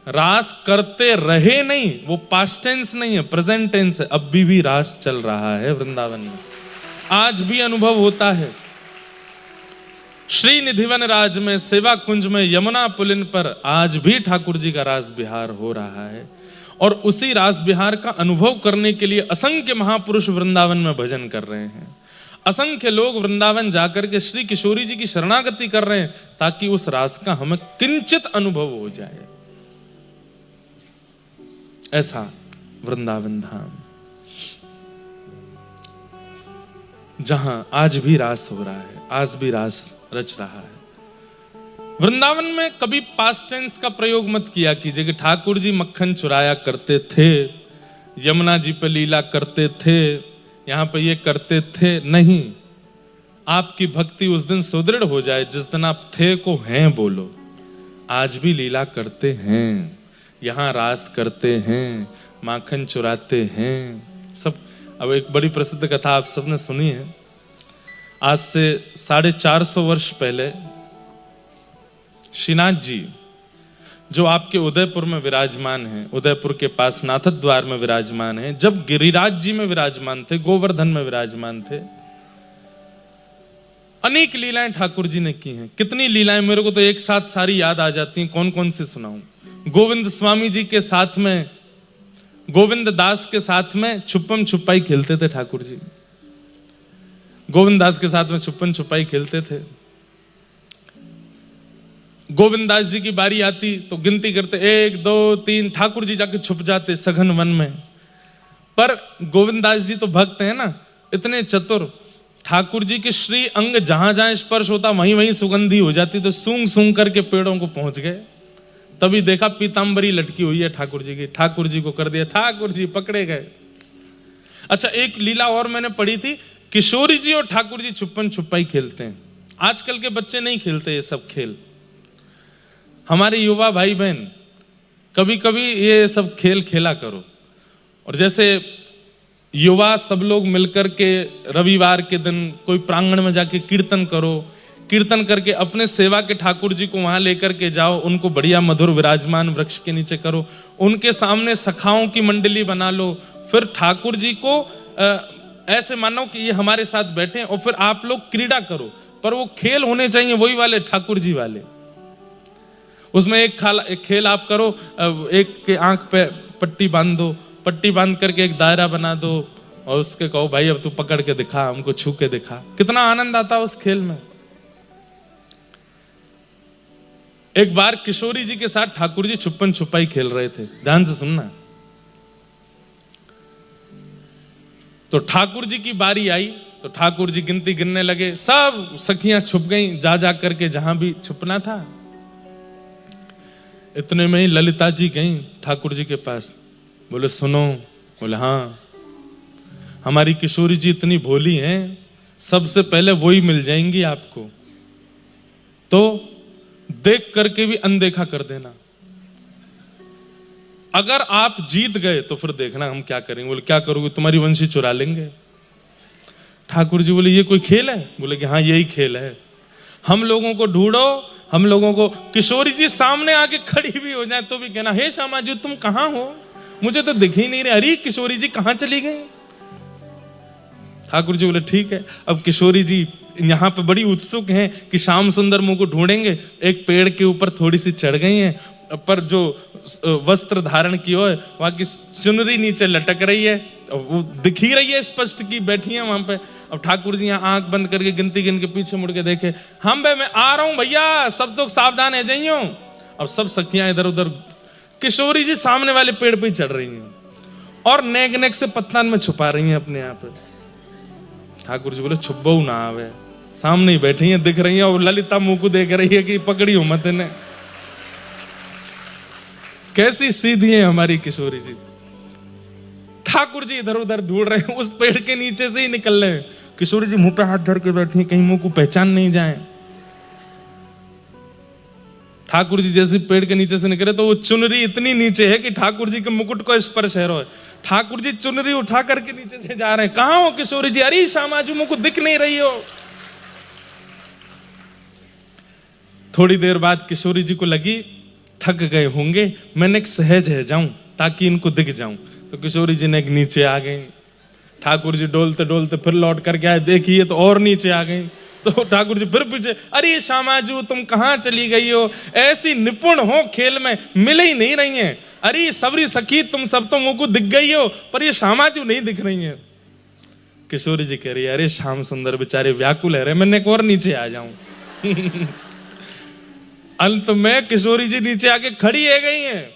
रास करते रहे नहीं, वो पास्ट टेंस नहीं है, प्रेजेंट टेंस है। अब भी रास चल रहा है वृंदावन में, आज भी अनुभव होता है। श्री निधिवन राज में, सेवा कुंज में, यमुना पुलिन पर आज भी ठाकुर जी का रास बिहार हो रहा है। और उसी रास बिहार का अनुभव करने के लिए असंख्य महापुरुष वृंदावन में भजन कर रहे हैं। असंख्य लोग वृंदावन जाकर के श्री किशोरी जी की शरणागति कर रहे हैं ताकि उस रास का हमें किंचित अनुभव हो जाए। ऐसा वृंदावन धाम जहां आज भी रास हो रहा है, आज भी रास रच रहा है। वृंदावन में कभी पास्ट टेंस का प्रयोग मत किया कीजिए कि ठाकुर जी मक्खन चुराया करते थे, यमुना जी पे लीला करते थे, यहां पे ये करते थे। नहीं, आपकी भक्ति उस दिन सुदृढ़ हो जाए जिस दिन आप थे को हैं बोलो। आज भी लीला करते हैं, यहां रास करते हैं, माखन चुराते हैं सब। अब एक बड़ी प्रसिद्ध कथा आप सबने सुनी है। आज से 450 वर्ष पहले श्रीनाथ जी जो आपके उदयपुर में विराजमान हैं, उदयपुर के पास नाथद्वार में विराजमान हैं, जब गिरिराज जी में विराजमान थे, गोवर्धन में विराजमान थे, अनेक लीलाएं ठाकुर जी ने की हैं। कितनी लीलाएं, मेरे को तो एक साथ सारी याद आ जाती हैं, कौन कौन सी सुनाऊं। गोविंद स्वामी जी के साथ में, गोविंद दास के साथ में छुपम छुपाई खेलते थे ठाकुर जी। गोविंद दास के साथ में छुपन छुपाई खेलते थे। गोविंद दास जी की बारी आती तो गिनती करते 1 2 3, ठाकुर जी जाके छुप जाते सघन वन में। पर गोविंद दास जी तो भक्त हैं ना, इतने चतुर, ठाकुर जी के श्री अंग जहां जहां स्पर्श होता वहीं वहीं सुगंधी हो जाती, तो सूंघ सूंघ करके पेड़ों को पहुंच गए। तभी देखा पीतांबरी लटकी हुई है ठाकुर जी की, ठाकुर जी को कर दिया, ठाकुर जी पकड़े गए। अच्छा, एक लीला और मैंने पढ़ी थी, किशोरी जी और ठाकुर जी छुपन छुपाई खेलते हैं। आजकल के बच्चे नहीं खेलते ये सब खेल। हमारे युवा भाई बहन कभी कभी ये सब खेल खेला करो। और जैसे युवा सब लोग मिलकर के रविवार के दिन कोई प्रांगण में जाके कीर्तन करो, कीर्तन करके अपने सेवा के ठाकुर जी को वहां लेकर के जाओ, उनको बढ़िया मधुर विराजमान वृक्ष के नीचे करो, उनके सामने सखाओं की मंडली बना लो, फिर ठाकुर जी को ऐसे मानो कि ये हमारे साथ बैठे और फिर आप लोग क्रीड़ा करो। पर वो खेल होने चाहिए वही वाले ठाकुर जी वाले। उसमें एक खेल आप करो, एक के आंख पे पट्टी बांध दो, पट्टी बांध करके एक दायरा बना दो और उसके कहो भाई अब तू पकड़ के दिखा, हमको छू के दिखा। कितना आनंद आता उस खेल में। एक बार किशोरी जी के साथ ठाकुर जी छुपन छुपाई खेल रहे थे, ध्यान से सुनना। तो ठाकुर जी की बारी आई तो ठाकुर जी गिनती गिनने लगे, सब सखियां छुप गईं जा जा करके जहां भी छुपना था। इतने में ही ललिता जी गईं ठाकुर जी के पास, बोले सुनो, बोले हाँ, हमारी किशोरी जी इतनी भोली हैं, सबसे पहले वही मिल जाएंगी आपको, तो देख करके भी अनदेखा कर देना। अगर आप जीत गए तो फिर देखना हम क्या करेंगे। बोले क्या करोगे? तुम्हारी वंशी चुरा लेंगे। ठाकुर जी बोले ये कोई खेल है? बोले कि हाँ यही खेल है। हम लोगों को ढूंढो, हम लोगों को। किशोरी जी सामने आके खड़ी भी हो जाए तो भी कहना हे श्यामा जी तुम कहां हो, मुझे तो दिख ही नहीं रहे। अरे किशोरी जी कहां चली गई? ठाकुर जी बोले ठीक है। अब किशोरी जी यहाँ पे बड़ी उत्सुक हैं कि श्याम सुंदर मुंह को ढूंढेंगे। एक पेड़ के ऊपर थोड़ी सी चढ़ गई हैं, पर जो वस्त्र धारण की हो वहां की चुनरी नीचे लटक रही है, वो दिख ही रही है स्पष्ट की बैठी है वहां पे। अब ठाकुर जी यहाँ आंख बंद करके गिनती गिन के पीछे मुड़ के देखे, हम भाई मैं आ रहा हूं भैया, सब तो सावधान है जाइयो। अब सब सखियां इधर उधर, किशोरी जी सामने वाले पेड़ पे ही चढ़ रही हैं और नेक नेक से पत्तान में छुपा रही हैं अपने आप। ठाकुर जी बोले छुपबो ना आवे, सामने ही बैठी हैं, दिख रही हैं, और ललिता मुंह को देख रही है कि पकड़ी हो मत इन्हें। कैसी सीधी है हमारी किशोरी जी। ठाकुर जी इधर उधर ढूंढ रहे हैं, उस पेड़ के नीचे से ही निकल रहे हैं। किशोरी जी मुंह पे हाथ धर के बैठी हैं, कहीं मुंह को पहचान नहीं जाए। ठाकुर जी जैसे पेड़ के नीचे से निकले तो वो चुनरी इतनी नीचे है कि ठाकुर जी के मुकुट को स्पर्श है। ठाकुर जी चुनरी उठा करके नीचे से जा रहे हैं। कहां हो किशोरी जी? अरे श्यामा जी मुझको दिख नहीं रही हो। थोड़ी देर बाद किशोरी जी को लगी थक गए होंगे, मैंने एक सहज है जाऊं ताकि इनको दिख जाऊं। तो किशोरी जी ने एक नीचे आ गई। ठाकुर जी डोलते डोलते फिर लौट करके आए, देखिए तो और नीचे आ गई। तो ठाकुर जी फिर पीछे, अरे श्यामाजू तुम कहां चली गई हो? ऐसी निपुण हो खेल में, मिल ही नहीं रही हैं। अरे सबरी सखी तुम सब तो मुझको दिख गई हो, पर ये श्यामाजू नहीं दिख रही हैं। किशोरी जी कह रही है, अरे श्याम सुंदर बेचारे व्याकुल है रहे, मैंने एक और नीचे आ जाऊं। अंत में किशोरी जी नीचे आके खड़ी है गई हैं।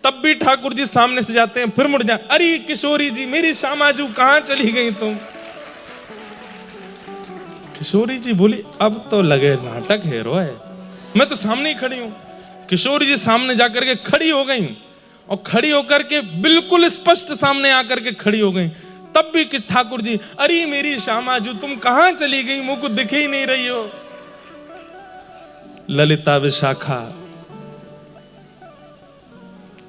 तब भी ठाकुर जी सामने से जाते हैं, फिर मुड़ जाए, अरे किशोरी जी मेरी श्यामाजू कहां चली गई तुम? किशोरी जी बोली अब तो लगे नाटक है रोए, मैं तो सामने ही खड़ी हूं। किशोरी जी सामने जाकर के खड़ी हो गई, और खड़ी होकर के बिल्कुल स्पष्ट सामने आकर के खड़ी हो गई। तब भी ठाकुर जी, अरे मेरी श्यामाजू तुम कहां चली गई, मुझको दिख ही नहीं रही हो। ललिता विशाखा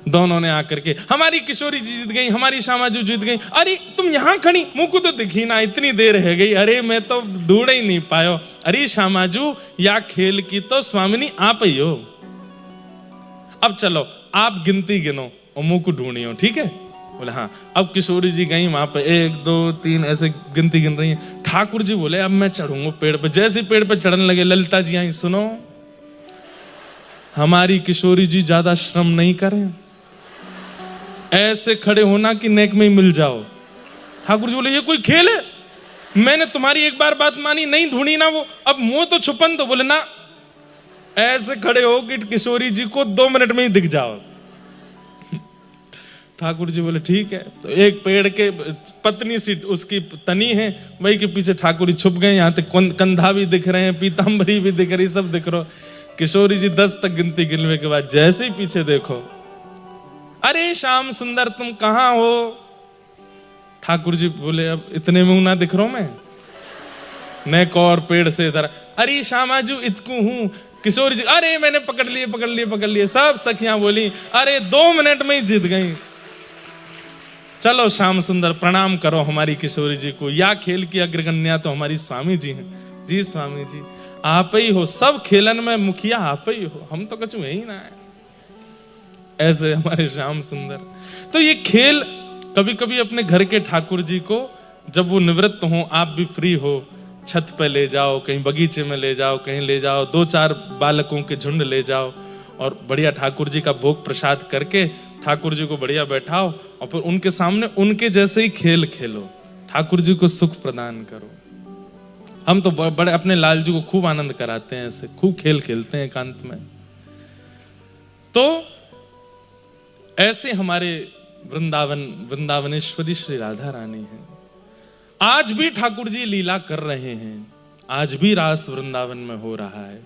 दोनों ने आकर के, हमारी किशोरी जी जीत गई, हमारी श्यामाजू जीत गई। अरे तुम यहां खड़ी, मुझको तो दिखी ना, इतनी देर रह गई। अरे मैं तो ढूंढ ही नहीं पायो। अरे श्यामाजू या खेल की तो स्वामिनी आप ही हो। अब चलो आप गिनती गिनो और मुंह को ढूंढियो, ठीक है? बोले हाँ। अब किशोरी जी गई वहां पे 1 2 3 ऐसे गिनती गिन रही हैं। ठाकुर जी बोले अब मैं चढ़ूंगा पेड़ पे। जैसे पेड़ पे चढ़ने लगे, ललिता जी आई, सुनो हमारी किशोरी जी ज्यादा श्रम नहीं करें, ऐसे खड़े होना कि नेक में ही मिल जाओ। ठाकुर जी बोले ये कोई खेल है? मैंने तुम्हारी एक बार बात मानी, नहीं ढूंढी ना वो, अब मुंह तो छुपन दो। बोले ना, ऐसे खड़े हो कि किशोरी जी को 2 मिनट में ही दिख जाओ। ठाकुर जी बोले ठीक है। तो एक पेड़ के पतनी सी उसकी तनी है, वही के पीछे ठाकुर जी छुप गए। यहाँ तक कंधा भी दिख रहे हैं, पीताम्बरी भी दिख रही, सब दिख रहा। किशोरी जी 10 तक गिनती गिनने के बाद जैसे ही पीछे देखो, अरे श्याम सुंदर तुम कहां हो? ठाकुर जी बोले अब इतने में ना दिख रहा मैं एक और पेड़ से इधर, अरे श्यामाजू इतकू हूं। किशोरी जी, अरे मैंने पकड़ लिए पकड़ लिए पकड़ लिए। सब सखियां बोली, अरे 2 मिनट में ही जीत गई। चलो श्याम सुंदर प्रणाम करो हमारी किशोरी जी को, या खेल की अग्रगण्या तो हमारी स्वामी जी हैं। जी स्वामी जी आप ही हो, सब खेलन में मुखिया आप ही हो, हम तो कछु है ही ना है। ऐसे हमारे श्याम सुंदर। तो ये खेल कभी कभी अपने घर के ठाकुर जी को, जब वो निवृत्त हो, आप भी फ्री हो, छत पे ले जाओ, कहीं बगीचे में ले जाओ, कहीं ले जाओ, 2-4 बालकों के झुंड ले जाओ, और बढ़िया ठाकुर जी का भोग प्रसाद करके ठाकुर जी को बढ़िया बैठाओ, और फिर उनके सामने उनके जैसे ही खेल खेलो, ठाकुर जी को सुख प्रदान करो। हम तो बड़े अपने लाल जी को खूब आनंद कराते हैं, ऐसे खूब खेल खेलते हैं एकांत में। तो ऐसे हमारे वृंदावनेश्वरी श्री राधा रानी हैं। आज भी ठाकुर जी लीला कर रहे हैं, आज भी रास वृंदावन में हो रहा है।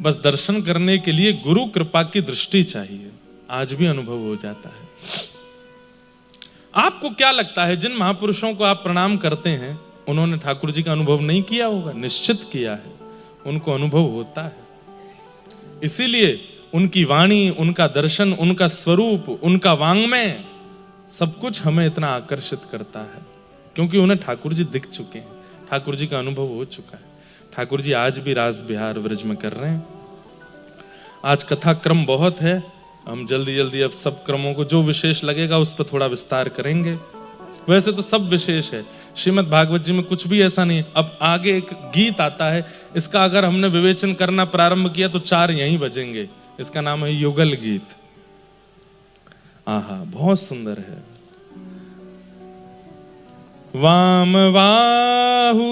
बस दर्शन करने के लिए गुरु कृपा की दृष्टि चाहिए, आज भी अनुभव हो जाता है। आपको क्या लगता है, जिन महापुरुषों को आप प्रणाम करते हैं, उन्होंने ठाकुर जी का अनुभव नहीं किया होगा? निश्चित किया है, उनको अनुभव होता है। इसीलिए उनकी वाणी, उनका दर्शन, उनका स्वरूप, उनका वांग्मय, सब कुछ हमें इतना आकर्षित करता है, क्योंकि उन्हें ठाकुर जी दिख चुके हैं, ठाकुर जी का अनुभव हो चुका है। ठाकुर जी आज भी रास बिहार व्रज में कर रहे हैं। आज कथा क्रम बहुत है, हम जल्दी जल्दी अब सब क्रमों को जो विशेष लगेगा उस पर थोड़ा विस्तार करेंगे। वैसे तो सब विशेष है, श्रीमद् भागवत जी में कुछ भी ऐसा नहीं है। अब आगे एक गीत आता है, इसका अगर हमने विवेचन करना प्रारंभ किया तो 4 यहीं बजेंगे। इसका नाम है युगल गीत। आहा, बहुत सुंदर है। वाम बाहु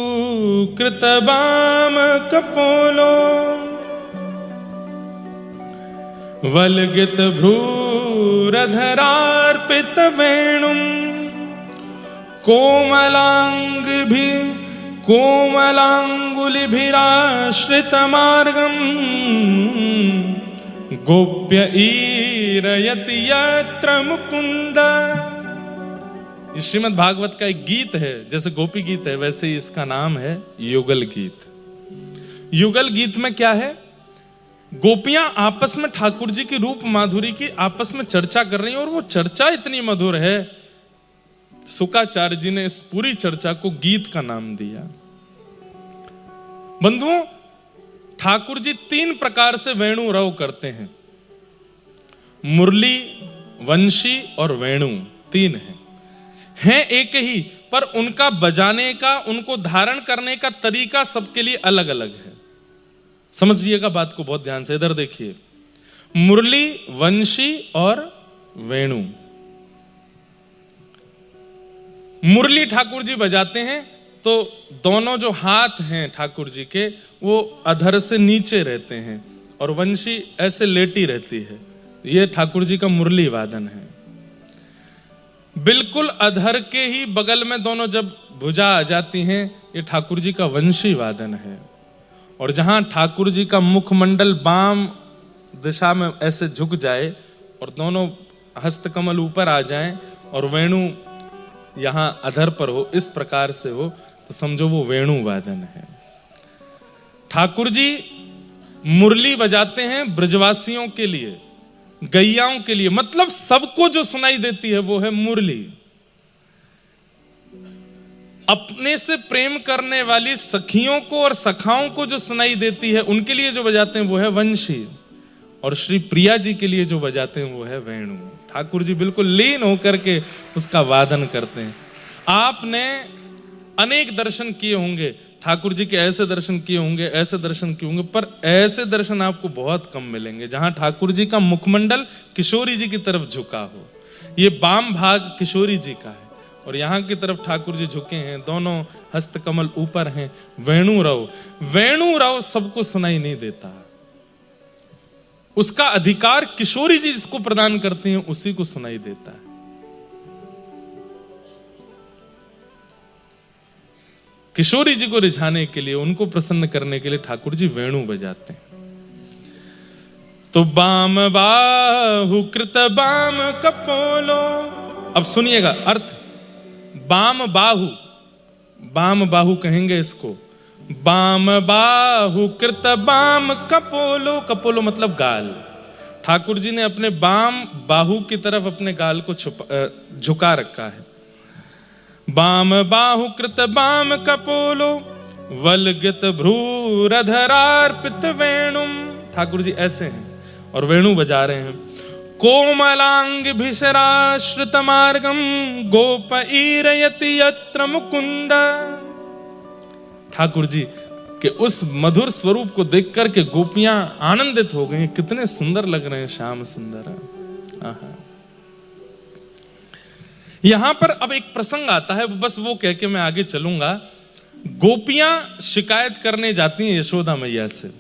कृत वाम कपोलो, वलगित भ्रूरधरार्पित वेणुम, कोमलांग भी कोमलांगुलिभिराश्रितमार्गम् गोप्य ईरयति यत्र मुकुंद। श्रीमद् भागवत का एक गीत है, जैसे गोपी गीत है वैसे ही इसका नाम है युगल गीत। युगल गीत में क्या है, गोपियां आपस में ठाकुर जी की रूप माधुरी की आपस में चर्चा कर रही हैं और वो चर्चा इतनी मधुर है, शुकाचार्य जी ने इस पूरी चर्चा को गीत का नाम दिया। बंधुओं, ठाकुर जी 3 प्रकार से वेणु रव करते हैं, मुरली, वंशी और वेणु 3 हैं एक ही, पर उनका बजाने का, उनको धारण करने का तरीका सबके लिए अलग अलग है। समझिएगा बात को बहुत ध्यान से, इधर देखिए। मुरली, वंशी और वेणु। मुरली ठाकुर जी बजाते हैं तो दोनों जो हाथ हैं ठाकुर जी के वो अधर से नीचे रहते हैं और वंशी ऐसे लेटी रहती है। ये ठाकुर जी का मुरली वादन है। बिल्कुल अधर के ही बगल में दोनों जब भुजा आ जाती हैं, ये ठाकुर जी का वंशी वादन है। और जहां ठाकुर जी का मुखमंडल बाम दिशा में ऐसे झुक जाए और दोनों हस्तकमल ऊपर आ जाएं और वेणु यहां अधर पर हो, इस प्रकार से हो, तो समझो वो वेणु वादन है। ठाकुर जी मुरली बजाते हैं ब्रजवासियों के लिए, गैयाओं के लिए, मतलब सबको जो सुनाई देती है वो है मुरली। अपने से प्रेम करने वाली सखियों को और सखाओं को जो सुनाई देती है उनके लिए जो बजाते हैं वो है वंशी, और श्री प्रिया जी के लिए जो बजाते हैं वो है वेणु। ठाकुर जी बिल्कुल लीन होकर के उसका वादन करते हैं। आपने अनेक दर्शन किए होंगे, ठाकुर जी के ऐसे दर्शन किए होंगे, ऐसे दर्शन किए होंगे, पर ऐसे दर्शन आपको बहुत कम मिलेंगे जहां ठाकुर जी का मुखमंडल किशोरी जी की तरफ झुका हो। ये बाम भाग किशोरी जी का है और यहां की तरफ ठाकुर जी झुके हैं, दोनों हस्तकमल ऊपर हैं। वेणु रव सबको सुनाई नहीं देता, उसका अधिकार किशोरी जी जिसको प्रदान करती हैं उसी को सुनाई देता है। किशोरी जी को रिझाने के लिए, उनको प्रसन्न करने के लिए ठाकुर जी वेणु बजाते हैं। तो बाम बाहु कृत बाम कपोलो, अब सुनिएगा अर्थ। बाम बाहु कहेंगे इसको, बाम बाहु कृत बाम कपोलो, कपोलो मतलब गाल। ठाकुर जी ने अपने बाम बाहु की तरफ अपने गाल को झुका रखा है। बाम बाहु कृत बाम कपोलो वलगित भ्रूरधरार्पित वेणुम। ठाकुर जी ऐसे हैं और वेणु बजा रहे हैं। कोमलांग भिषराश्रित मार्गम गोप ईरयति यत्र मुकुंद। ठाकुर जी के उस मधुर स्वरूप को देख करके गोपियां आनंदित हो गई, कितने सुंदर लग रहे हैं श्याम सुंदर। यहां पर अब एक प्रसंग आता है, बस वो कह के मैं आगे चलूंगा। गोपियां शिकायत करने जाती हैं यशोदा मैया से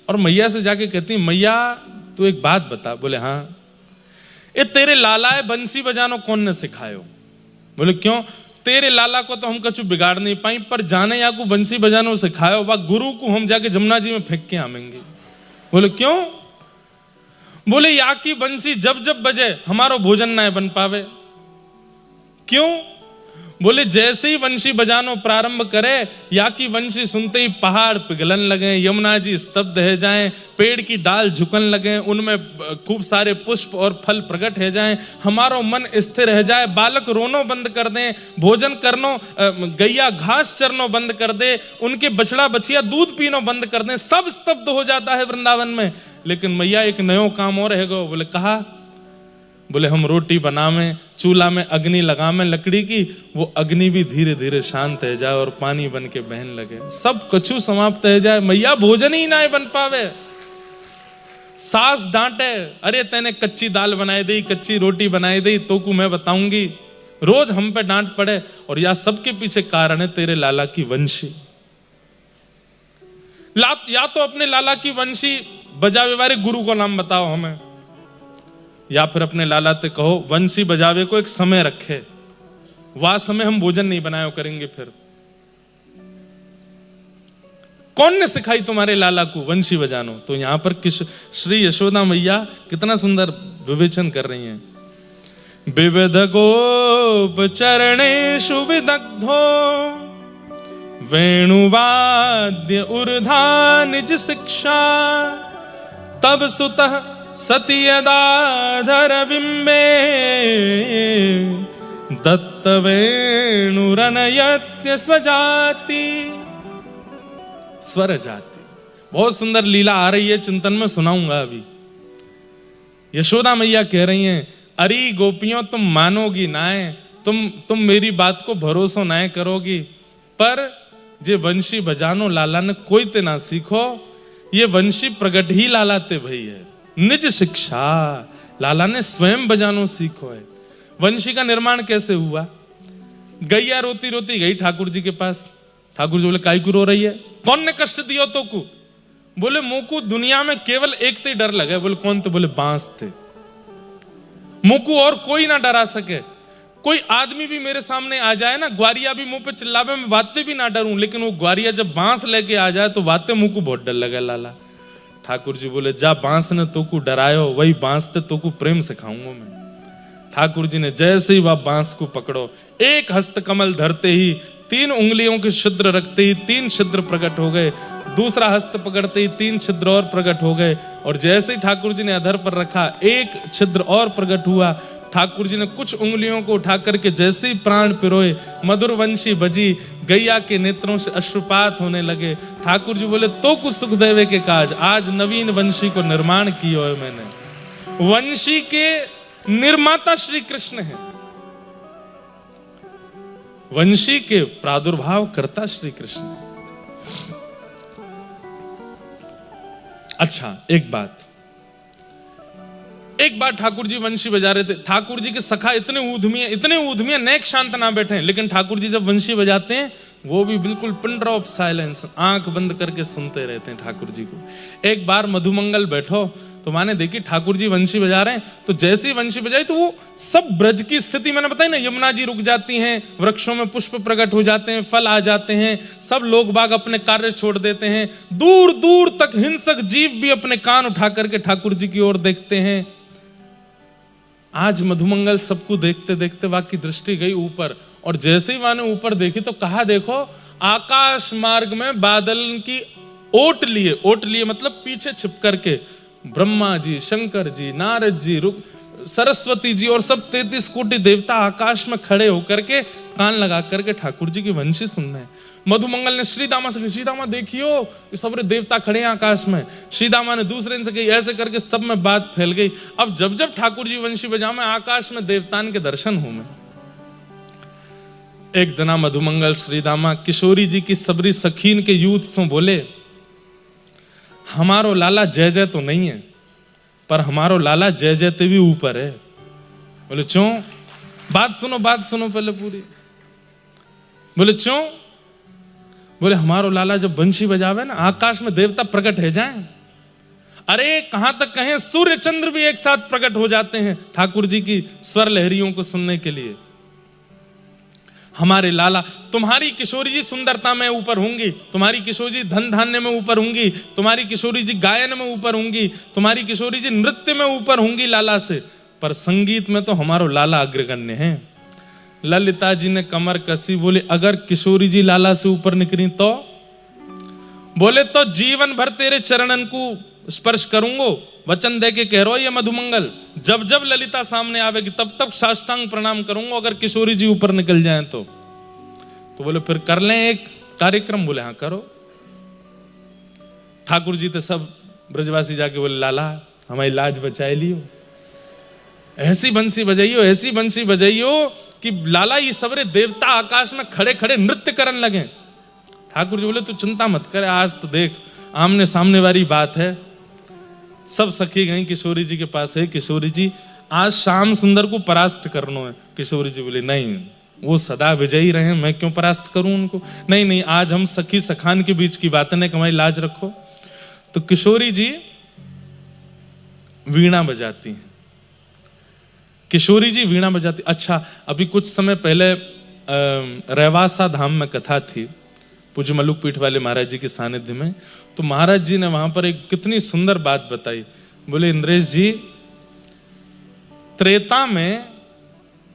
और मैया से जाके कहती हैं, मैया तू एक बात बता। बोले हाँ। ये तेरे लालाए बंसी बजानो कौन ने सिखायो? बोले क्यों? तेरे लाला को तो हम कछु बिगाड़ नहीं पाई, पर जाने या को बंसी बजानो सिखायो बा गुरु को हम जाके जमुना जी में फेंक के आवेंगे। बोले क्यों? बोले या की बंसी जब जब बजे हमारो भोजन ना बन पावे। क्यों? बोले जैसे ही वंशी बजानो प्रारंभ करे, या की वंशी सुनते ही पहाड़ पिघलन लगे, यमुना जी स्तब्ध हो जाएं, पेड़ की डाल झुकन लगे, उनमें खूब सारे पुष्प और फल प्रकट हो जाएं, हमारो मन स्थिर रह जाए, बालक रोनो बंद कर दें, भोजन करनो, गैया घास चरनो बंद कर दे, उनके बछड़ा बछिया दूध पीनो बंद कर दें, सब स्तब्ध हो जाता है वृंदावन में। लेकिन मैया एक नयो काम और रहेगा। बोले कहा? बोले हम रोटी बनावें, चूल्हा में अग्नि लगावें लकड़ी की, वो अग्नि भी धीरे धीरे शांत हो जाए और पानी बन के बहन लगे, सब कछु समाप्त हो जाए, मैया भोजन ही ना बन पावे। सास डांटे, अरे तेने कच्ची दाल बनाई दी, कच्ची रोटी बनाई दी, तो को मैं बताऊंगी। रोज हम पे डांट पड़े और या सबके पीछे कारण है तेरे लाला की वंशी। या तो अपने लाला की वंशी बजावे वाले गुरु को नाम बताओ हमें, या फिर अपने लाला ते कहो वंशी बजावे को एक समय रखे, वह समय हम भोजन नहीं बनाया करेंगे। फिर कौन ने सिखाई तुम्हारे लाला को वंशी बजानो? तो यहां पर श्री यशोदा मैया कितना सुंदर विवेचन कर रही हैं। विविध गोप चरणेषु विदग्धो वेणुवाद्य ऊर्धा निज शिक्षा तब सुतः सती यदाधर बिंबे दत्त वेणुरनयत्य स्वजाति। स्वर जाति बहुत सुंदर लीला आ रही है, चिंतन में सुनाऊंगा अभी। यशोदा मैया कह रही हैं, अरे गोपियों तुम मानोगी नाए, तुम मेरी बात को भरोसा नाए करोगी, पर जे वंशी बजानो लाला ने कोई ते ना सीखो, ये वंशी प्रगट ही लाला ते भई है। निज शिक्षा लाला ने स्वयं बजानो सीखो है। वंशी का निर्माण कैसे हुआ? गैया रोती रोती गई ठाकुर जी के पास। ठाकुर जी बोले काई को रो रही है? कौन ने कष्ट दियो तो को? बोले मुकु दुनिया में केवल एक ते डर लगे। बोले कौन? तो बोले बांस थे। मुकु और कोई ना डरा सके। कोई आदमी भी मेरे सामने आ जाए ना, ग्वारिया भी मुंह पे चिल्लावे, मैं वाते भी ना डरूं, लेकिन वो ग्वारिया जब बांस लेके आ जाए तो वाते मुंह को बहुत डर लगे लाला। ठाकुर जी बोले जा बांस ने तो को डरायो, वही बांस ते तो को प्रेम सिखाऊंगा मैं। ठाकुर जी ने जैसे ही वह बांस को पकड़ो, एक हस्त कमल धरते ही 3 उंगलियों के छिद्र रखते ही 3 छिद्र प्रकट हो गए, दूसरा हस्त पकड़ते ही 3 छिद्र और प्रकट हो गए, और जैसे ही ठाकुर जी ने अधर पर रखा 1 छिद्र और प्रकट हुआ। ठाकुर जी ने कुछ उंगलियों को उठा करके जैसे ही प्राण पिरोए, मधुर वंशी बजी, गैया के नेत्रों से अश्रुपात होने लगे। ठाकुर जी बोले तो कुछ सुख देवे के काज, आज नवीन वंशी को निर्माण किया है मैंने। वंशी के निर्माता श्री कृष्ण है, वंशी के प्रादुर्भाव करता श्री कृष्ण। अच्छा एक बात ठाकुर जी वंशी बजा रहे थे। ठाकुर जी के सखा इतने ऊधमिया नेक शांत ना बैठे हैं, लेकिन ठाकुर जी जब वंशी बजाते हैं वो भी बिल्कुल पिन ड्रॉप साइलेंस, आंख बंद करके सुनते रहते हैं ठाकुर जी को। एक बार मधुमंगल बैठो तो माने देखी ठाकुर जी वंशी बजा रहे हैं, तो जैसे ही वंशी बजाई तो वो सब ब्रज की स्थिति मैंने बताई ना, यमुना जी रुक जाती हैं, वृक्षों में पुष्प प्रकट हो जाते हैं, फल आ जाते हैं, सब लोग बाग अपने कार्य छोड़ देते हैं, दूर दूर तक हिंसक जीव भी अपने कान उठा करके ठाकुर जी की ओर देखते हैं। आज मधुमंगल सबको देखते देखते वहां की दृष्टि गई ऊपर, और जैसे ही वहां ने ऊपर देखी तो कहा देखो आकाश मार्ग में बादल की ओट लिए मतलब पीछे छिप करके ब्रह्मा जी, शंकर जी, नारद जी, सरस्वती जी और सब 33 कोटि देवता आकाश में खड़े होकर के कान लगा करके ठाकुर जी की वंशी सुन रहे हैं। मधुमंगल ने श्रीदामा से कहा श्रीदामा देखियो ये सब देवता खड़े हैं आकाश में। श्रीदामा ने दूसरे से कही, ऐसे करके सब में बात फैल गई। अब जब जब ठाकुर जी वंशी बजा में आकाश में देवतान के दर्शन हो में। एक दिना मधुमंगल श्रीदामा किशोरी जी की सबरी सखीन के यूथ से बोले, हमारो लाला जय जय तो नहीं है, पर हमारो लाला जय जय ते भी ऊपर है। बोले क्यों? बात सुनो पहले पूरी। बोले क्यों? बोले हमारो लाला जब बंशी बजावे ना आकाश में देवता प्रकट है जाए। अरे कहां तक कहें, सूर्य चंद्र भी एक साथ प्रकट हो जाते हैं ठाकुर जी की स्वर लहरियों को सुनने के लिए। हमारे लाला, तुम्हारी किशोरी जी सुंदरता में ऊपर होंगी, तुम्हारी किशोरी जी धन धान्य में ऊपर होंगी, तुम्हारी किशोरी जी गायन में ऊपर होंगी, तुम्हारी किशोरी जी नृत्य में ऊपर होंगी लाला से, पर संगीत में तो हमारो लाला अग्रगण्य है। ललिता जी ने कमर कसी, बोले अगर किशोरी जी लाला से ऊपर निकली तो? बोले तो जीवन भर तेरे चरणन को स्पर्श करूंगो, वचन दे के कह रहा ये मधुमंगल। जब जब ललिता सामने आवेगी तब तब साष्टांग प्रणाम करूंगा अगर किशोरी जी ऊपर निकल जाएं तो बोले फिर कर लें एक कार्यक्रम। बोले हाँ करो। ठाकुर जी तो सब ब्रजवासी जाके बोले लाला हमारी लाज बचाए लियो, ऐसी बंसी बजाइयो कि लाला ये सबरे देवता आकाश में खड़े खड़े नृत्य करने लगे। ठाकुर जी बोले तू चिंता मत करे, आज तो देख आमने सामने वाली बात है। सब सखी गई किशोरी जी के पास है, किशोरी जी आज श्याम सुंदर को परास्त करना है। किशोरी जी बोले नहीं, वो सदा विजयी रहे, मैं क्यों परास्त करूं उनको। नहीं आज हम सखी सखान के बीच की बातें ने कमाई, लाज रखो। तो किशोरी जी वीणा बजाती हैं। किशोरी जी वीणा बजाती। अच्छा अभी कुछ समय पहले रेवासा धाम में कथा थी पूज्य मलुक पीठ वाले महाराज जी के सानिध्य में। तो महाराज जी ने वहां पर एक कितनी सुंदर बात बताई। बोले इंद्रेश जी, त्रेता में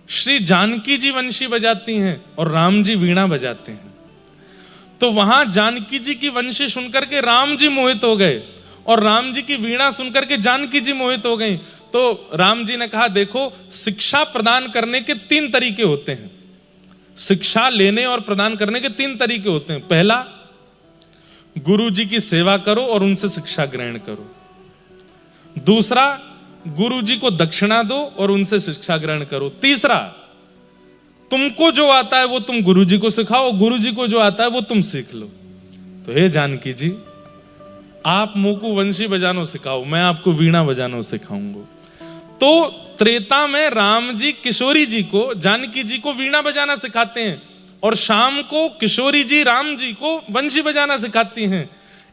श्री जानकी जी वंशी बजाती हैं और राम जी वीणा बजाते हैं। तो वहां जानकी जी की वंशी सुनकर के राम जी मोहित हो गए और राम जी की वीणा सुनकर के जानकी जी मोहित हो गई। तो राम जी ने कहा, देखो शिक्षा प्रदान करने के 3 तरीके होते हैं। शिक्षा लेने और प्रदान करने के 3 तरीके होते हैं। पहला, गुरु जी की सेवा करो और उनसे शिक्षा ग्रहण करो। दूसरा, गुरु जी को दक्षिणा दो और उनसे शिक्षा ग्रहण करो। तीसरा, तुमको जो आता है वो तुम गुरु जी को सिखाओ, गुरु जी को जो आता है वो तुम सीख लो। तो हे जानकी जी, आप मोकू वंशी बजानो सिखाओ, मैं आपको वीणा बजानो सिखाऊंगा। तो त्रेता में राम जी किशोरी जी को, जानकी जी को वीणा बजाना सिखाते हैं और शाम को किशोरी जी राम जी को वंशी बजाना सिखाती हैं।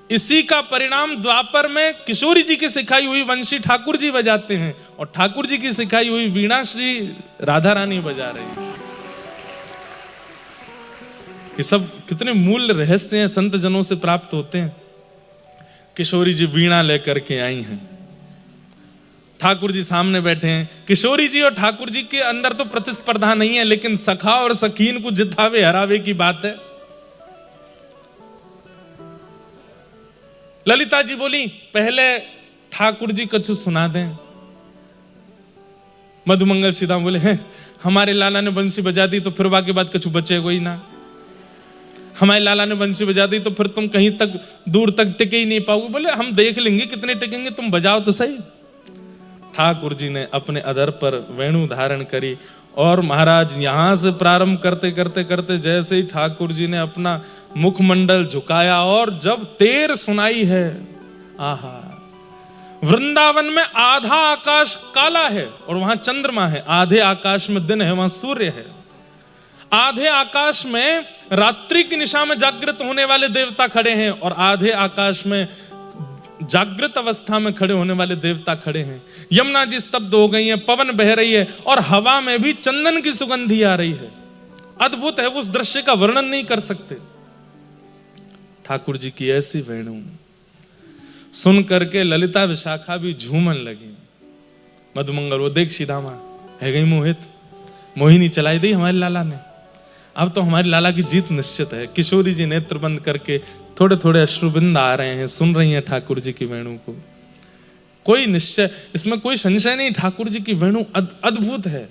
इसी का परिणाम द्वापर में किशोरी जी की सिखाई हुई वंशी ठाकुर जी बजाते हैं और ठाकुर जी की सिखाई हुई वीणा श्री राधा रानी बजा रही है। ये सब कितने मूल्य रहस्य हैं, संत जनों से प्राप्त होते हैं। किशोरी जी वीणा लेकर के आई हैं, ठाकुर जी सामने बैठे हैं। किशोरी जी और ठाकुर जी के अंदर तो प्रतिस्पर्धा नहीं है, लेकिन सखा और सखीन को जितावे हरावे की बात है। ललिता जी बोली, पहले ठाकुर जी कछु सुना दें। मधुमंगल सीधा बोले, हैं हमारे लाला ने बंसी बजा दी तो फिर बाकी बात कछु बचेगा ही ना। हमारे लाला ने बंसी बजा दी तो फिर तुम कहीं तक दूर तक टिके ही नहीं पाओगे। बोले हम देख लेंगे कितने टिकेंगे, तुम बजाओ तो सही। ठाकुर जी ने अपने अधर पर वेणु धारण करी और महाराज यहां से प्रारंभ करते करते करते जैसे ही ठाकुर जी ने अपना मुखमंडल झुकाया और जब तेर सुनाई है, आहा, वृंदावन में आधा आकाश काला है और वहां चंद्रमा है, आधे आकाश में दिन है, वहां सूर्य है। आधे आकाश में रात्रि की निशा में जागृत होने वाले देवता खड़े हैं और आधे आकाश में जागृत अवस्था में खड़े होने वाले देवता खड़े हैं। यमुना जी स्तब्ध हो गई है, पवन बह रही है और हवा में भी चंदन की सुगंधी आ रही है। अद्भुत है, उस दृश्य का वर्णन नहीं कर सकते। ठाकुर जी की ऐसी वेणु सुन करके ललिता विशाखा भी झूमन लगी। मधुमंगल वो देख सीधामा है गई मोहित, मोहिनी चलाई दी हमारे लाला ने। अब तो हमारे लाला की जीत निश्चित है। किशोरी जी नेत्र बंद करके थोड़े थोड़े अश्रुबिंद आ रहे हैं, सुन रही हैं ठाकुर जी की वेणु को। कोई निश्चय, इसमें कोई संशय नहीं, ठाकुर जी की वेणु अद्भुत है।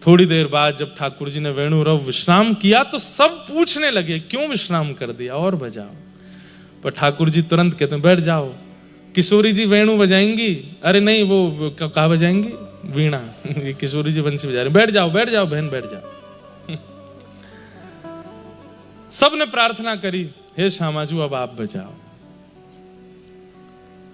थोड़ी देर बाद जब ठाकुर जी ने वेणु रव विश्राम किया तो सब पूछने लगे क्यों विश्राम कर दिया, और बजाओ। पर ठाकुर जी तुरंत कहते हैं बैठ जाओ। किशोरी जी वेणु बजाएंगी, अरे नहीं वो कहा बजाएंगी, वीणा। ये किशोरी जी बंसी बजा रही, बैठ जाओ बैठ जाओ बहन बैठ जाओ। सब ने प्रार्थना करी, हे श्यामाजू अब आप बजाओ।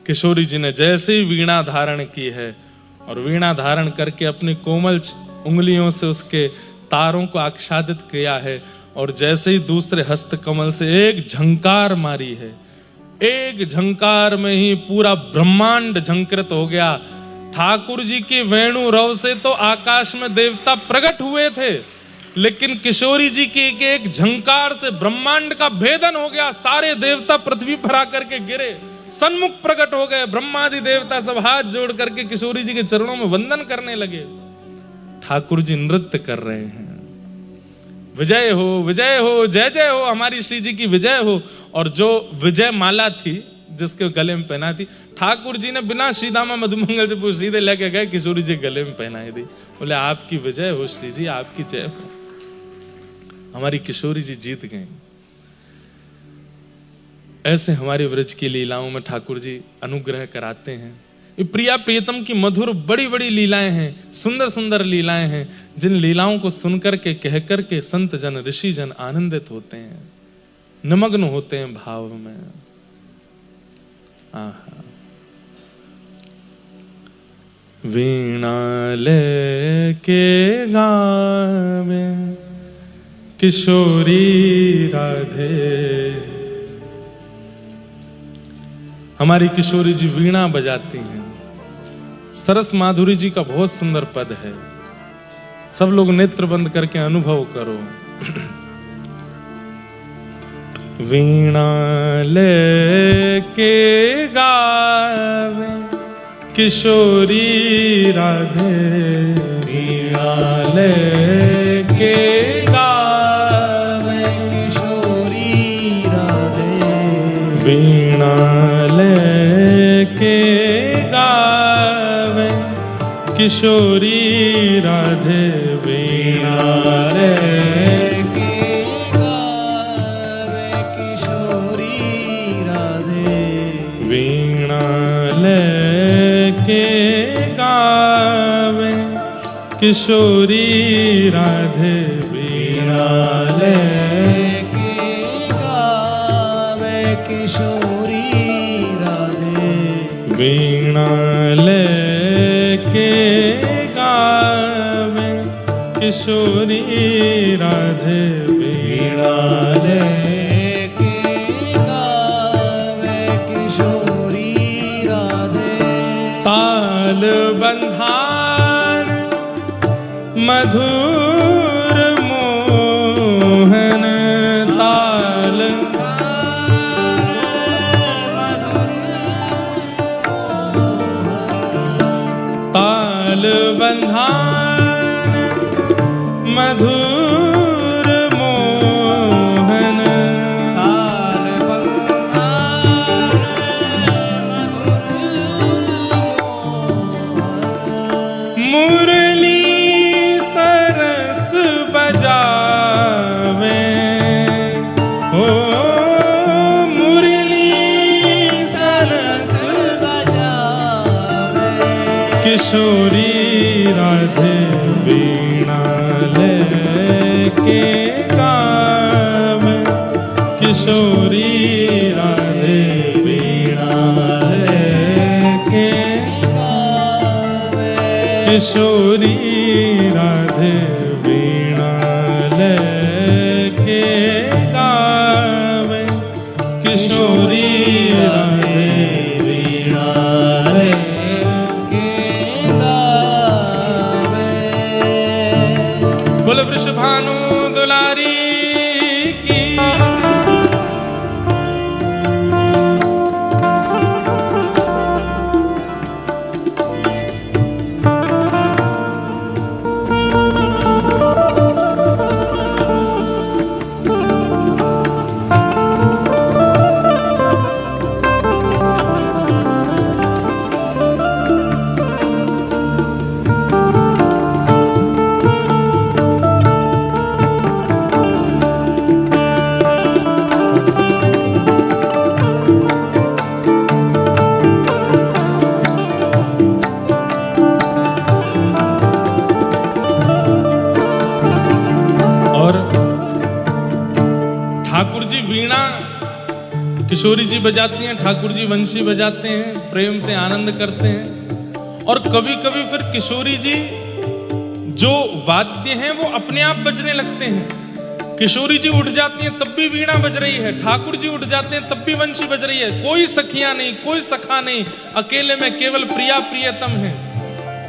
किशोरी जी ने जैसे ही वीणा धारण की है और वीणा धारण करके अपनी कोमल उंगलियों से उसके तारों को आच्छादित किया है और जैसे ही दूसरे हस्त कमल से एक झंकार मारी है, एक झंकार में ही पूरा ब्रह्मांड झंकृत हो गया। ठाकुर जी की वेणु रव से तो आकाश में देवता प्रकट हुए थे, लेकिन किशोरी जी के एक झंकार से ब्रह्मांड का भेदन हो गया। सारे देवता पृथ्वी पर आकर के गिरे, सन्मुख प्रकट हो गए। ब्रह्मादि देवता सब हाथ जोड़ करके किशोरी जी के चरणों में वंदन करने लगे। ठाकुर जी नृत्य कर रहे हैं, विजय हो, जय जय हो, हमारी श्री जी की विजय हो। और जो विजय माला थी जिसके गले में पहना थी, ठाकुर जी ने बिना श्रीदामा मधुमंगल से पूछ सीधे लेके गए, किशोरी जी गले में पहनाई दी। बोले आपकी विजय हो श्री जी, आपकी जय हो। हमारी किशोरी जी जीत गए। ऐसे हमारी व्रज की लीलाओं में ठाकुर जी अनुग्रह कराते हैं। ये प्रिया प्रियतम की मधुर बड़ी बड़ी लीलाएं हैं, सुंदर सुंदर लीलाएं हैं, जिन लीलाओं को सुनकर के कह करके संत जन ऋषि जन आनंदित होते हैं, निमग्न होते हैं भाव में। वीणा लेके गावे किशोरी राधे। हमारी किशोरी जी वीणा बजाती हैं। सरस माधुरी जी का बहुत सुंदर पद है, सब लोग नेत्र बंद करके अनुभव करो। वीणा लेके गावे किशोरी राधे, वीणा लेके गावे किशोरी राधे, वीणा लेके गावे किशोरी राधे, वीणा लेके गावे किशोरी राधे, वीणा लेके गावे किशोरी राधे, वीणा लेके गावे किशोरी राधे, वीणा लेके गावे किशोरी राधे, वीणा लेके गावे किशोरी राधे। ताल बंधान मधुर मोहन, ताल ताल बंधान मधुर मोहन, ताल बंधान मुरली सरस बजावे, ओ मुरली सरस बजावे किशोरी राधे, वीणा लेके गावे किशोरी राधे, वीणा लेके गावे किशोरी राधे, वीणा लेके गावे किशोरी राधे, वीणा लेके गावे। बोलो वृषभानु दुलारी की। ठाकुर जी वीणा किशोरी जी बजाती हैं, ठाकुर जी वंशी बजाते हैं, प्रेम से आनंद करते हैं। और कभी कभी फिर किशोरी जी जो वाद्य हैं वो अपने आप बजने लगते हैं। किशोरी जी उठ जाती हैं तब भी वीणा बज रही है, ठाकुर जी उठ जाते हैं तब भी वंशी बज रही है। कोई सखियां नहीं, कोई सखा नहीं, अकेले में केवल प्रिया प्रियतम है,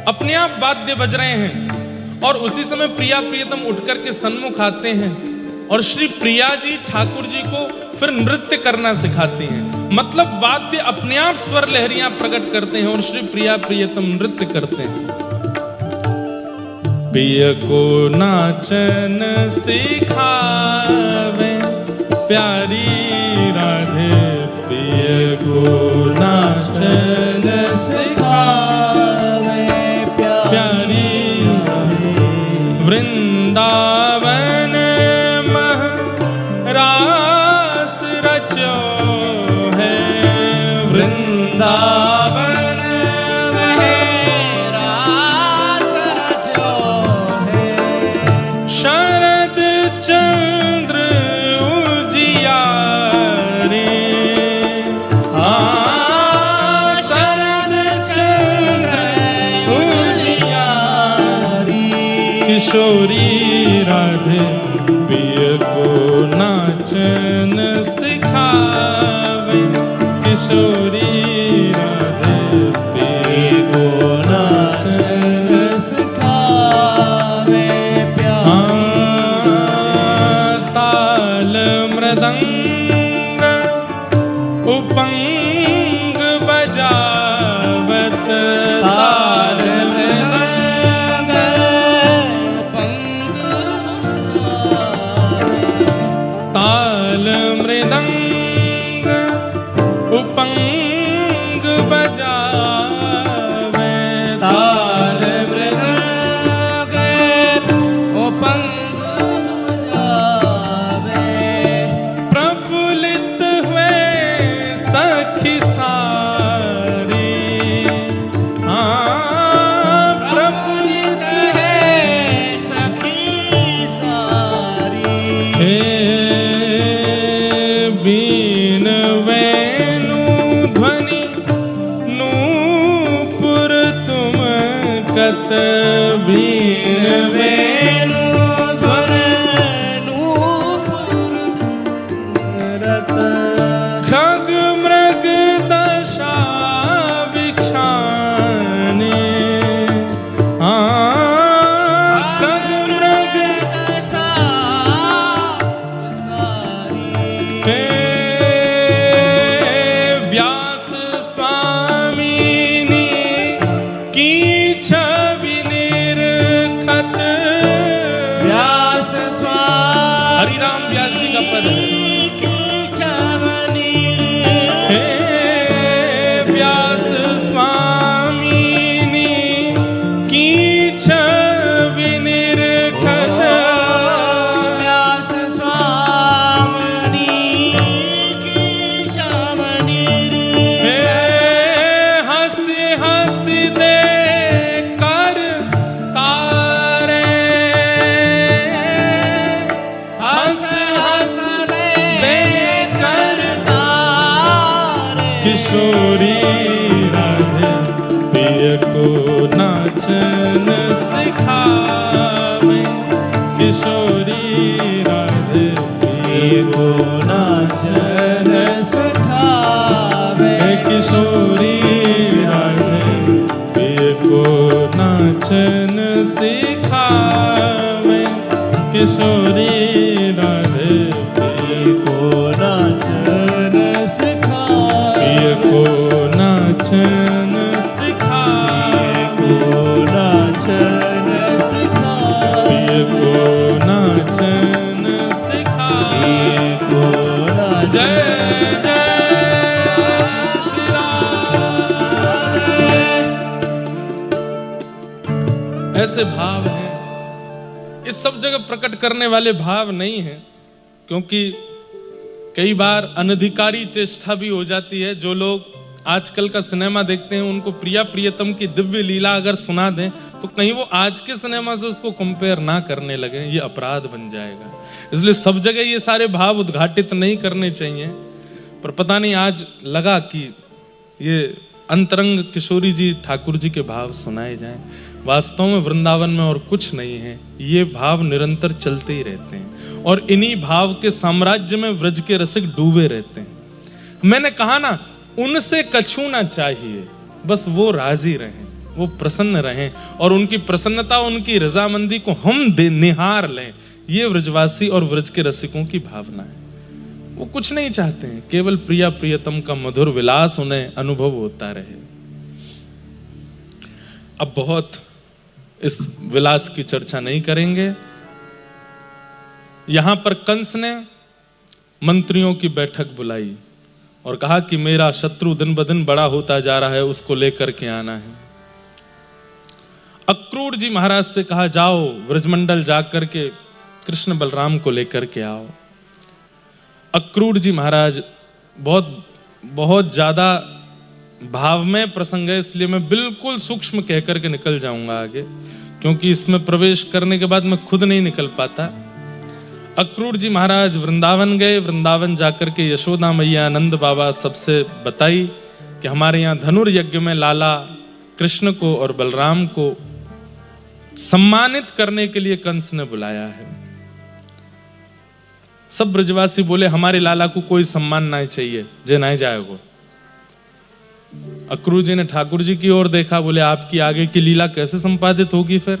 अपने आप वाद्य बज रहे हैं। और उसी समय प्रिया प्रियतम उठ करके सन्मुख आते हैं और श्री प्रिया जी ठाकुर जी को फिर नृत्य करना सिखाती हैं। मतलब वाद्य अपने आप स्वर लहरियां प्रकट करते हैं और श्री प्रिया प्रियतम नृत्य करते हैं। पिय को नाचन सिखावे प्यारी राधे, पिय को नाचन सिखावे प्यारी राधे, वृंदावन रास रचो है, वृंदावन में रास रचो है, शरद चंद्र उजियारे, शरद चंद्र उजियारी, किशोरी राधे पिय को नाचन सिखावे, किशोरी राधे पिय को नाचन सिखावे मृदंग उपंग बजावत ताल मृदंग उपंग ताल मृदंग उपंग बजावे ताल मृदंग उपंग बजावे प्रफुल्लित हुए सखी सारी प्रफुल्लित है सखी सारी बीन वेणु ध्वनि नूपुर तुम कत बीन वेणु ध्वनि नूपुर रत खग मृग दशा विक्षाने खग मृग दशा हे व्यास स्वामिनी की छवि निरखत व्यास स्वामी हरिराम व्यास जी का पद है की छवि हे व्यास स्वामिनी की छवि निरखत व्यास स्वामिनी की छवि निरखत हंसी हंसी दे कर तारे हंस हंस दे कर तारे किशोरी राधे पिय को नाचन सिखावे किशोरी राधे पिय को नाचन सिखावे किशोरी राधे पिय को नाचन सिखावे किशोरी राधे पिय को नाचन सिखावे पिय को नाचन सिखावे को नाचन सिखावे पिय को नाचन सिखावे को जय जय श्री राम। ऐसे भाव हैं, इस सब जगह प्रकट करने वाले भाव नहीं हैं, क्योंकि कई बार अनधिकारी चेष्टा भी हो जाती है। जो लोग आजकल का सिनेमा देखते हैं उनको प्रिया प्रियतम की दिव्य लीला अगर सुना दें तो कहीं वो आज के सिनेमा से उसको कंपेयर ना करने लगे, ये अपराध बन जाएगा। इसलिए सब जगह ये सारे भाव उद्घाटित नहीं करने चाहिए। पर पता नहीं आज लगा कि ये अंतरंग किशोरी जी ठाकुर जी के भाव सुनाए जाएं। वास्तव में वृंदावन में और कुछ नहीं है, ये भाव निरंतर चलते ही रहते हैं और इन्हीं भाव के साम्राज्य में व्रज के रसिक डूबे रहते हैं। मैंने कहा ना, उनसे कछु ना चाहिए, बस वो राजी रहें, वो प्रसन्न रहें और उनकी प्रसन्नता, उनकी रजामंदी को हम निहार लें। ये व्रजवासी और व्रज के रसिकों की भावना है। वो कुछ नहीं चाहते हैं, केवल प्रिया प्रियतम का मधुर विलास उन्हें अनुभव होता रहे। अब बहुत इस विलास की चर्चा नहीं करेंगे। यहां पर कंस ने मंत्रियों की बैठक बुलाई और कहा कि मेरा शत्रु दिन ब दिन बड़ा होता जा रहा है, उसको लेकर के आना है। अक्रूर जी महाराज से कहा, जाओ व्रजमंडल जाकर के कृष्ण बलराम को लेकर के आओ। अक्रूर जी महाराज बहुत ज्यादा भावमय प्रसंग है, इसलिए मैं बिल्कुल सूक्ष्म कहकर के निकल जाऊंगा आगे, क्योंकि इसमें प्रवेश करने के बाद मैं खुद नहीं निकल पाता। अक्रूर जी महाराज वृंदावन गए। वृंदावन जाकर के यशोदा मैया, नंद बाबा सबसे बताई कि हमारे यहाँ धनुर्यज्ञ में लाला कृष्ण को और बलराम को सम्मानित करने के लिए कंस ने बुलाया है। सब ब्रजवासी बोले, हमारे लाला को कोई सम्मान नहीं चाहिए, जे नहीं जाएगो। अक्रूर जी ने ठाकुर जी की ओर देखा, बोले आपकी आगे की लीला कैसे संपादित होगी फिर?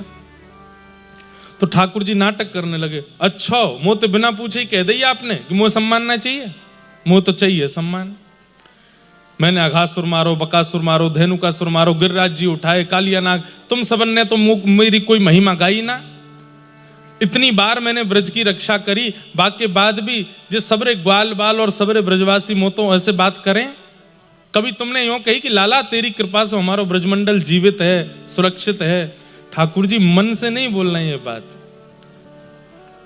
तो ठाकुर जी नाटक करने लगे। अच्छा मोह तो बिना पूछे ही कह दी आपने कि मोह सम्मान ना चाहिए, मोह तो चाहिए सम्मान। मैंने अघासुर मारो, बकासुर मारो, धेनुकासुर मारो, गिरिराज जी उठाए, कालिया नाग, तुम सबन ने तो मेरी कोई महिमा गाई ना। इतनी बार मैंने ब्रज की रक्षा करी, बाकी बाद भी जो सबरे ग्वाल बाल और सबरे ब्रजवासी मोतो ऐसे बात करें। कभी तुमने यूं कही कि लाला तेरी कृपा से हमारा ब्रजमंडल जीवित है, सुरक्षित है। ठाकुर जी मन से नहीं बोल रहे हैं ये बात।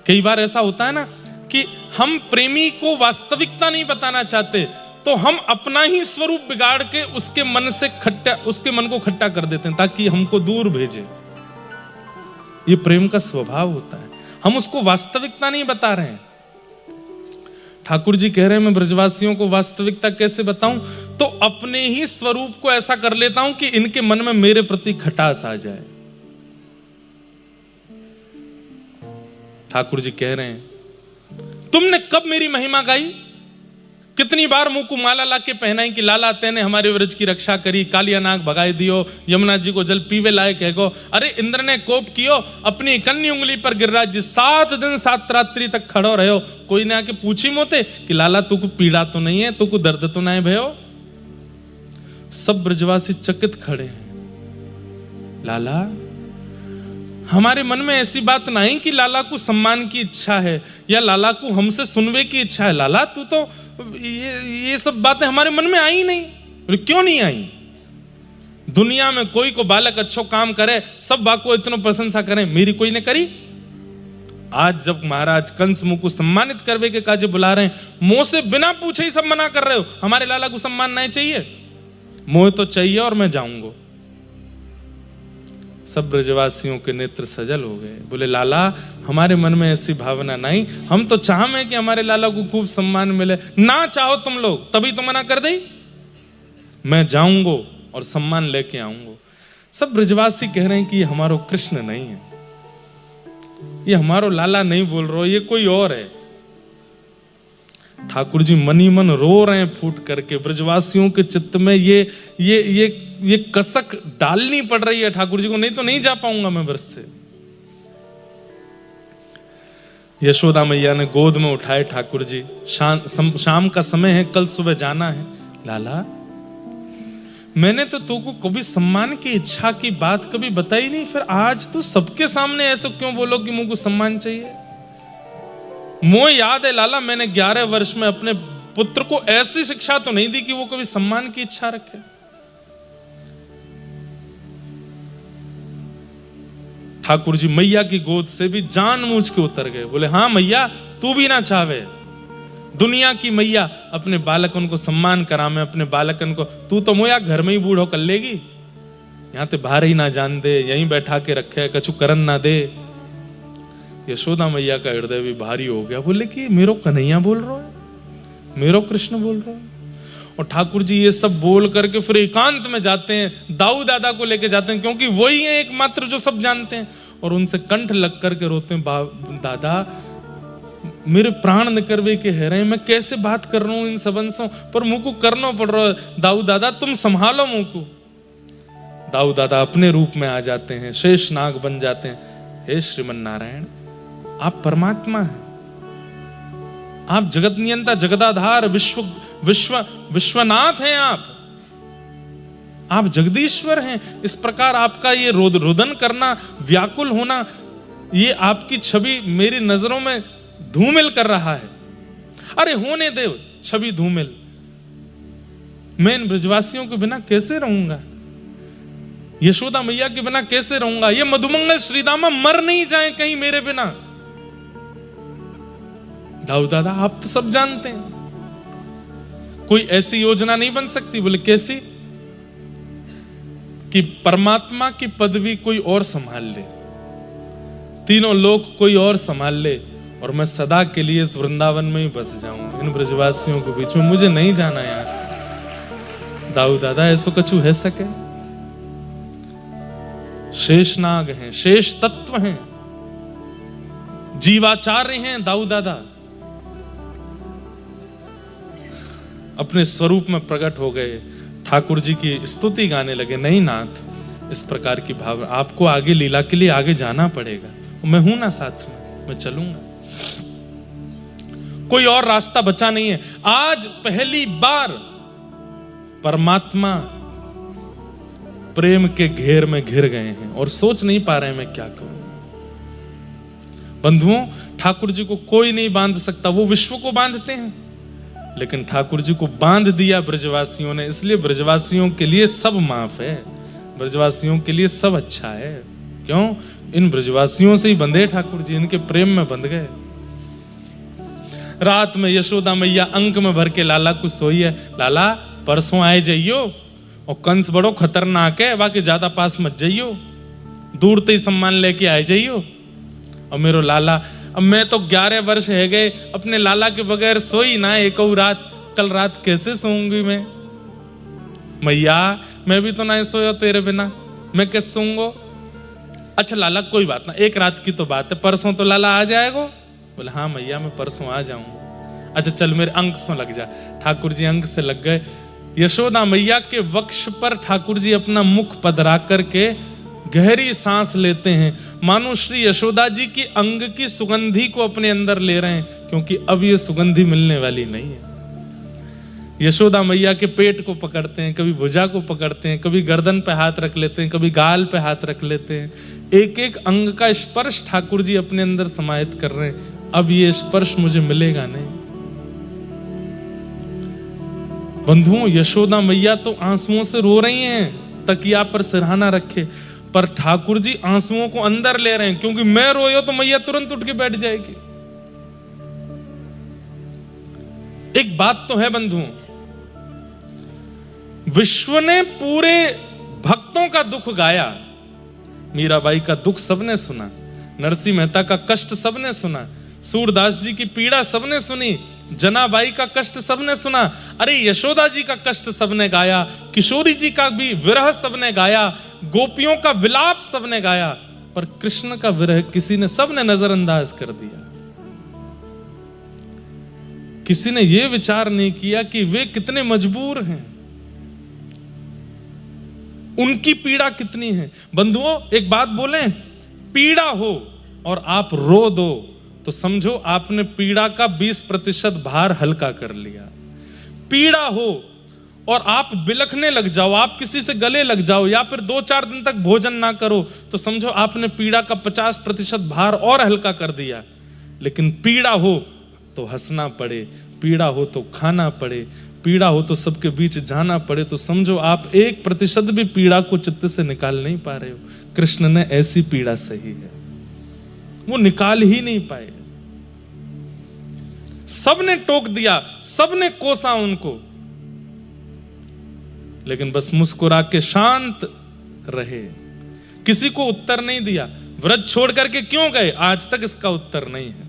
कई बार ऐसा होता है ना कि हम प्रेमी को वास्तविकता नहीं बताना चाहते, तो हम अपना ही स्वरूप बिगाड़ के उसके मन को खट्टा कर देते हैं ताकि हमको दूर भेजे। ये प्रेम का स्वभाव होता है, हम उसको वास्तविकता नहीं बता रहे हैं। ठाकुर जी कह रहे हैं मैं ब्रजवासियों को वास्तविकता कैसे बताऊं, तो अपने ही स्वरूप को ऐसा कर लेता हूं कि इनके मन में मेरे प्रति खटास आ जाए। ठाकुर जी कह रहे हैं तुमने कब मेरी महिमा गाई, कितनी बार मुंह को माला लाके पहनाई कि लाला तेने हमारे व्रज की रक्षा करी, कालिया नाग भगाई दियो, यमुना जी को जल पीवे लायक है गो। अरे इंद्र ने कोप कियो, अपनी कन्नी उंगली पर गिरिराज जी 7 दिन 7 रात्रि तक खड़ो रहो, कोई ने आके पूछी मोते कि लाला तू को पीड़ा तो नहीं है, तू को दर्द तो नहीं भयो। सब ब्रजवासी चकित खड़े हैं। लाला हमारे मन में ऐसी बात नहीं कि लाला को सम्मान की इच्छा है या लाला को हमसे सुनवे की इच्छा है। लाला तू तो ये सब बातें हमारे मन में आई नहीं। क्यों नहीं आई? दुनिया में कोई को बालक अच्छो काम करे, सब बाको इतनो प्रशंसा करें, मेरी कोई ने करी? आज जब महाराज कंस मुंह को सम्मानित करवे के काजे बुला रहे हैं, मुंह से बिना पूछे ही सब मना कर रहे हो, हमारे लाला को सम्मान नहीं चाहिए? मोह तो चाहिए और मैं जाऊंगा। सब ब्रजवासियों के नेत्र सजल हो गए, बोले लाला हमारे मन में ऐसी भावना नहीं, हम तो चाहते कि हमारे लाला को खूब सम्मान मिले। ना चाहो तुम लोग तभी तो मना कर दे, मैं जाऊंगा और सम्मान लेके आऊंगा। सब ब्रजवासी कह रहे हैं कि ये हमारो कृष्ण नहीं है, ये हमारो लाला नहीं बोल रहा, ये कोई और है। ठाकुर जी मनी मन रो रहे हैं फूट करके। ब्रजवासियों के चित्त में ये कसक डालनी पड़ रही है ठाकुर जी को, नहीं तो नहीं जा पाऊंगा मैं ब्रज से। यशोदा मैया ने गोद में उठाए ठाकुर जी। शाम का समय है, कल सुबह जाना है। लाला मैंने तो तुमको कभी सम्मान की इच्छा की बात कभी बताई नहीं, फिर आज तो सबके सामने ऐसा क्यों बोलो कि मुझको सम्मान चाहिए? मुझे याद है लाला, मैंने 11 वर्ष में अपने पुत्र को ऐसी शिक्षा तो नहीं दी कि वो कभी सम्मान की इच्छा रखे। ठाकुर जी मैया की गोद से भी जानबूझ के उतर गए। बोले हाँ मैया, तू भी ना चाहे दुनिया की मैया अपने बालकन को सम्मान करा, मैं अपने बालकन को, तू तो मोया घर में ही बूढ़ो कर लेगी, यहां ते बाहर ही ना जान दे, यहीं बैठा के रखे, कछु करन ना दे। यशोदा मैया का हृदय भी भारी हो गया। बोले कि मेरो कन्हैया बोल रहा है, मेरो कृष्ण बोल रहा है। और ठाकुर जी ये सब बोल करके फिर एकांत में जाते हैं, दाऊ दादा को लेके जाते हैं, क्योंकि वही है एकमात्र जो सब जानते हैं, और उनसे कंठ लग करके रोते हैं, दादा मेरे प्राण निकरवे के है रहे, मैं कैसे बात कर रहा हूं इन सबंसों पर, मुंह को करना पड़ रहा है, दाऊ दादा तुम संभालो मुंह को। दाऊ दादा अपने रूप में आ जाते हैं, शेष नाग बन जाते हैं। हे श्रीमन नारायण, आप परमात्मा हैं, आप जगत नियंता, जगदाधार, विश्वनाथ हैं, आप जगदीश्वर हैं। इस प्रकार आपका ये रुदन करना, व्याकुल होना, ये आपकी छवि मेरी नजरों में धूमिल कर रहा है। अरे होने दे छवि धूमिल, मैं इन ब्रजवासियों के बिना कैसे रहूंगा, यशोदा मैया के बिना कैसे रहूंगा? ये मधुमंगल श्रीदामा मर नहीं जाए कहीं मेरे बिना। दाऊ दादा आप तो सब जानते हैं, कोई ऐसी योजना नहीं बन सकती। बोले कैसी? कि परमात्मा की पदवी कोई और संभाल ले, तीनों लोग कोई और संभाल ले, और मैं सदा के लिए इस वृंदावन में ही बस जाऊं, इन ब्रजवासियों के बीच में, मुझे नहीं जाना यहां से। दाऊ दादा ऐसा कछु है सके? शेष नाग हैं, शेष तत्व हैं, जीवाचार्य हैं दाऊ दादा, अपने स्वरूप में प्रकट हो गए, ठाकुर जी की स्तुति गाने लगे। नहीं नाथ, इस प्रकार की भाव, आपको आगे लीला के लिए आगे जाना पड़ेगा। मैं हूं ना साथ में, मैं चलूंगा, कोई और रास्ता बचा नहीं है। आज पहली बार परमात्मा प्रेम के घेर में घिर गए हैं और सोच नहीं पा रहे हैं मैं क्या करूं। बंधुओं, ठाकुर जी को कोई नहीं बांध सकता, वो विश्व को बांधते हैं, लेकिन ठाकुर जी को बांध दिया ब्रजवासियों ने, इसलिए ब्रजवासियों के लिए सब माफ है, ब्रजवासियों के लिए सब अच्छा है। क्यों? इन ब्रजवासियों से ही बंधे ठाकुर जी, इनके प्रेम में बंध गए। रात में यशोदा मैया अंक में भर के लाला को सोई है, लाला परसों आए जाइयो, और कंस बड़ो खतरनाक है, बाकी ज्यादा पास मत जाइयो, दूर ते ही सम्मान लेके आए जाइयो। और मेरो लाला, अब मैं तो 11 वर्ष है गए अपने लाला के बगैर सोई ना एक रात, कल रात कैसे सोऊंगी मैं? मैया मैं भी तो ना सोया तेरे बिना, मैं कैसे सोऊंगा? अच्छा लाला कोई बात ना, एक रात की तो बात है, परसों तो लाला आ जाएगा। बोले हाँ मैया मैं परसों आ जाऊंगा। अच्छा चल मेरे अंक से लग जा। ठाकुर जी अंक से लग गए। यशोदा मैया के वक्ष पर ठाकुर जी अपना मुख पधरा करके गहरी सांस लेते हैं, मानो श्री यशोदा जी की अंग की सुगंधी को अपने अंदर ले रहे हैं, क्योंकि अब ये सुगंधी मिलने वाली नहीं है। यशोदा मैया के पेट को पकड़ते हैं, कभी भुजा को पकड़ते हैं, कभी गर्दन पे हाथ रख लेते हैं, कभी गाल पे हाथ रख लेते हैं। एक एक अंग का स्पर्श ठाकुर जी अपने अंदर समाहित कर रहे हैं। अब ये स्पर्श मुझे मिलेगा नहीं। बंधुओं, यशोदा मैया तो आंसुओं से रो रही हैं, तकिया पर सिरहाना रखे, पर ठाकुर जी आंसुओं को अंदर ले रहे हैं, क्योंकि मैं रोयो तो मैया तुरंत उठ के बैठ जाएगी। एक बात तो है बंधुओं, विश्व ने पूरे भक्तों का दुख गाया, मीराबाई का दुख सबने सुना, नरसिंह मेहता का कष्ट सबने सुना, सूरदास जी की पीड़ा सबने सुनी, जनाबाई का कष्ट सबने सुना, अरे यशोदा जी का कष्ट सबने गाया, किशोरी जी का भी विरह सबने गाया, गोपियों का विलाप सबने गाया, पर कृष्ण का विरह किसी ने, सबने नजरअंदाज कर दिया। किसी ने यह विचार नहीं किया कि वे कितने मजबूर हैं, उनकी पीड़ा कितनी है। बंधुओं एक बात बोलें, पीड़ा हो और आप रो दो तो समझो आपने पीड़ा का 20% भार हल्का कर लिया। पीड़ा हो और आप बिलखने लग जाओ, आप किसी से गले लग जाओ, या फिर 2-4 दिन तक भोजन ना करो, तो समझो आपने पीड़ा का 50% भार और हल्का कर दिया। लेकिन पीड़ा हो तो हंसना पड़े, पीड़ा हो तो खाना पड़े, पीड़ा हो तो सबके बीच जाना पड़े, तो समझो आप 1% भी पीड़ा को चित्त से निकाल नहीं पा रहे हो। कृष्ण ने ऐसी पीड़ा सही है, वो निकाल ही नहीं पाए। सबने टोक दिया, सबने कोसा उनको, लेकिन बस मुस्कुरा के शांत रहे, किसी को उत्तर नहीं दिया। व्रत छोड़ करके क्यों गए, आज तक इसका उत्तर नहीं है।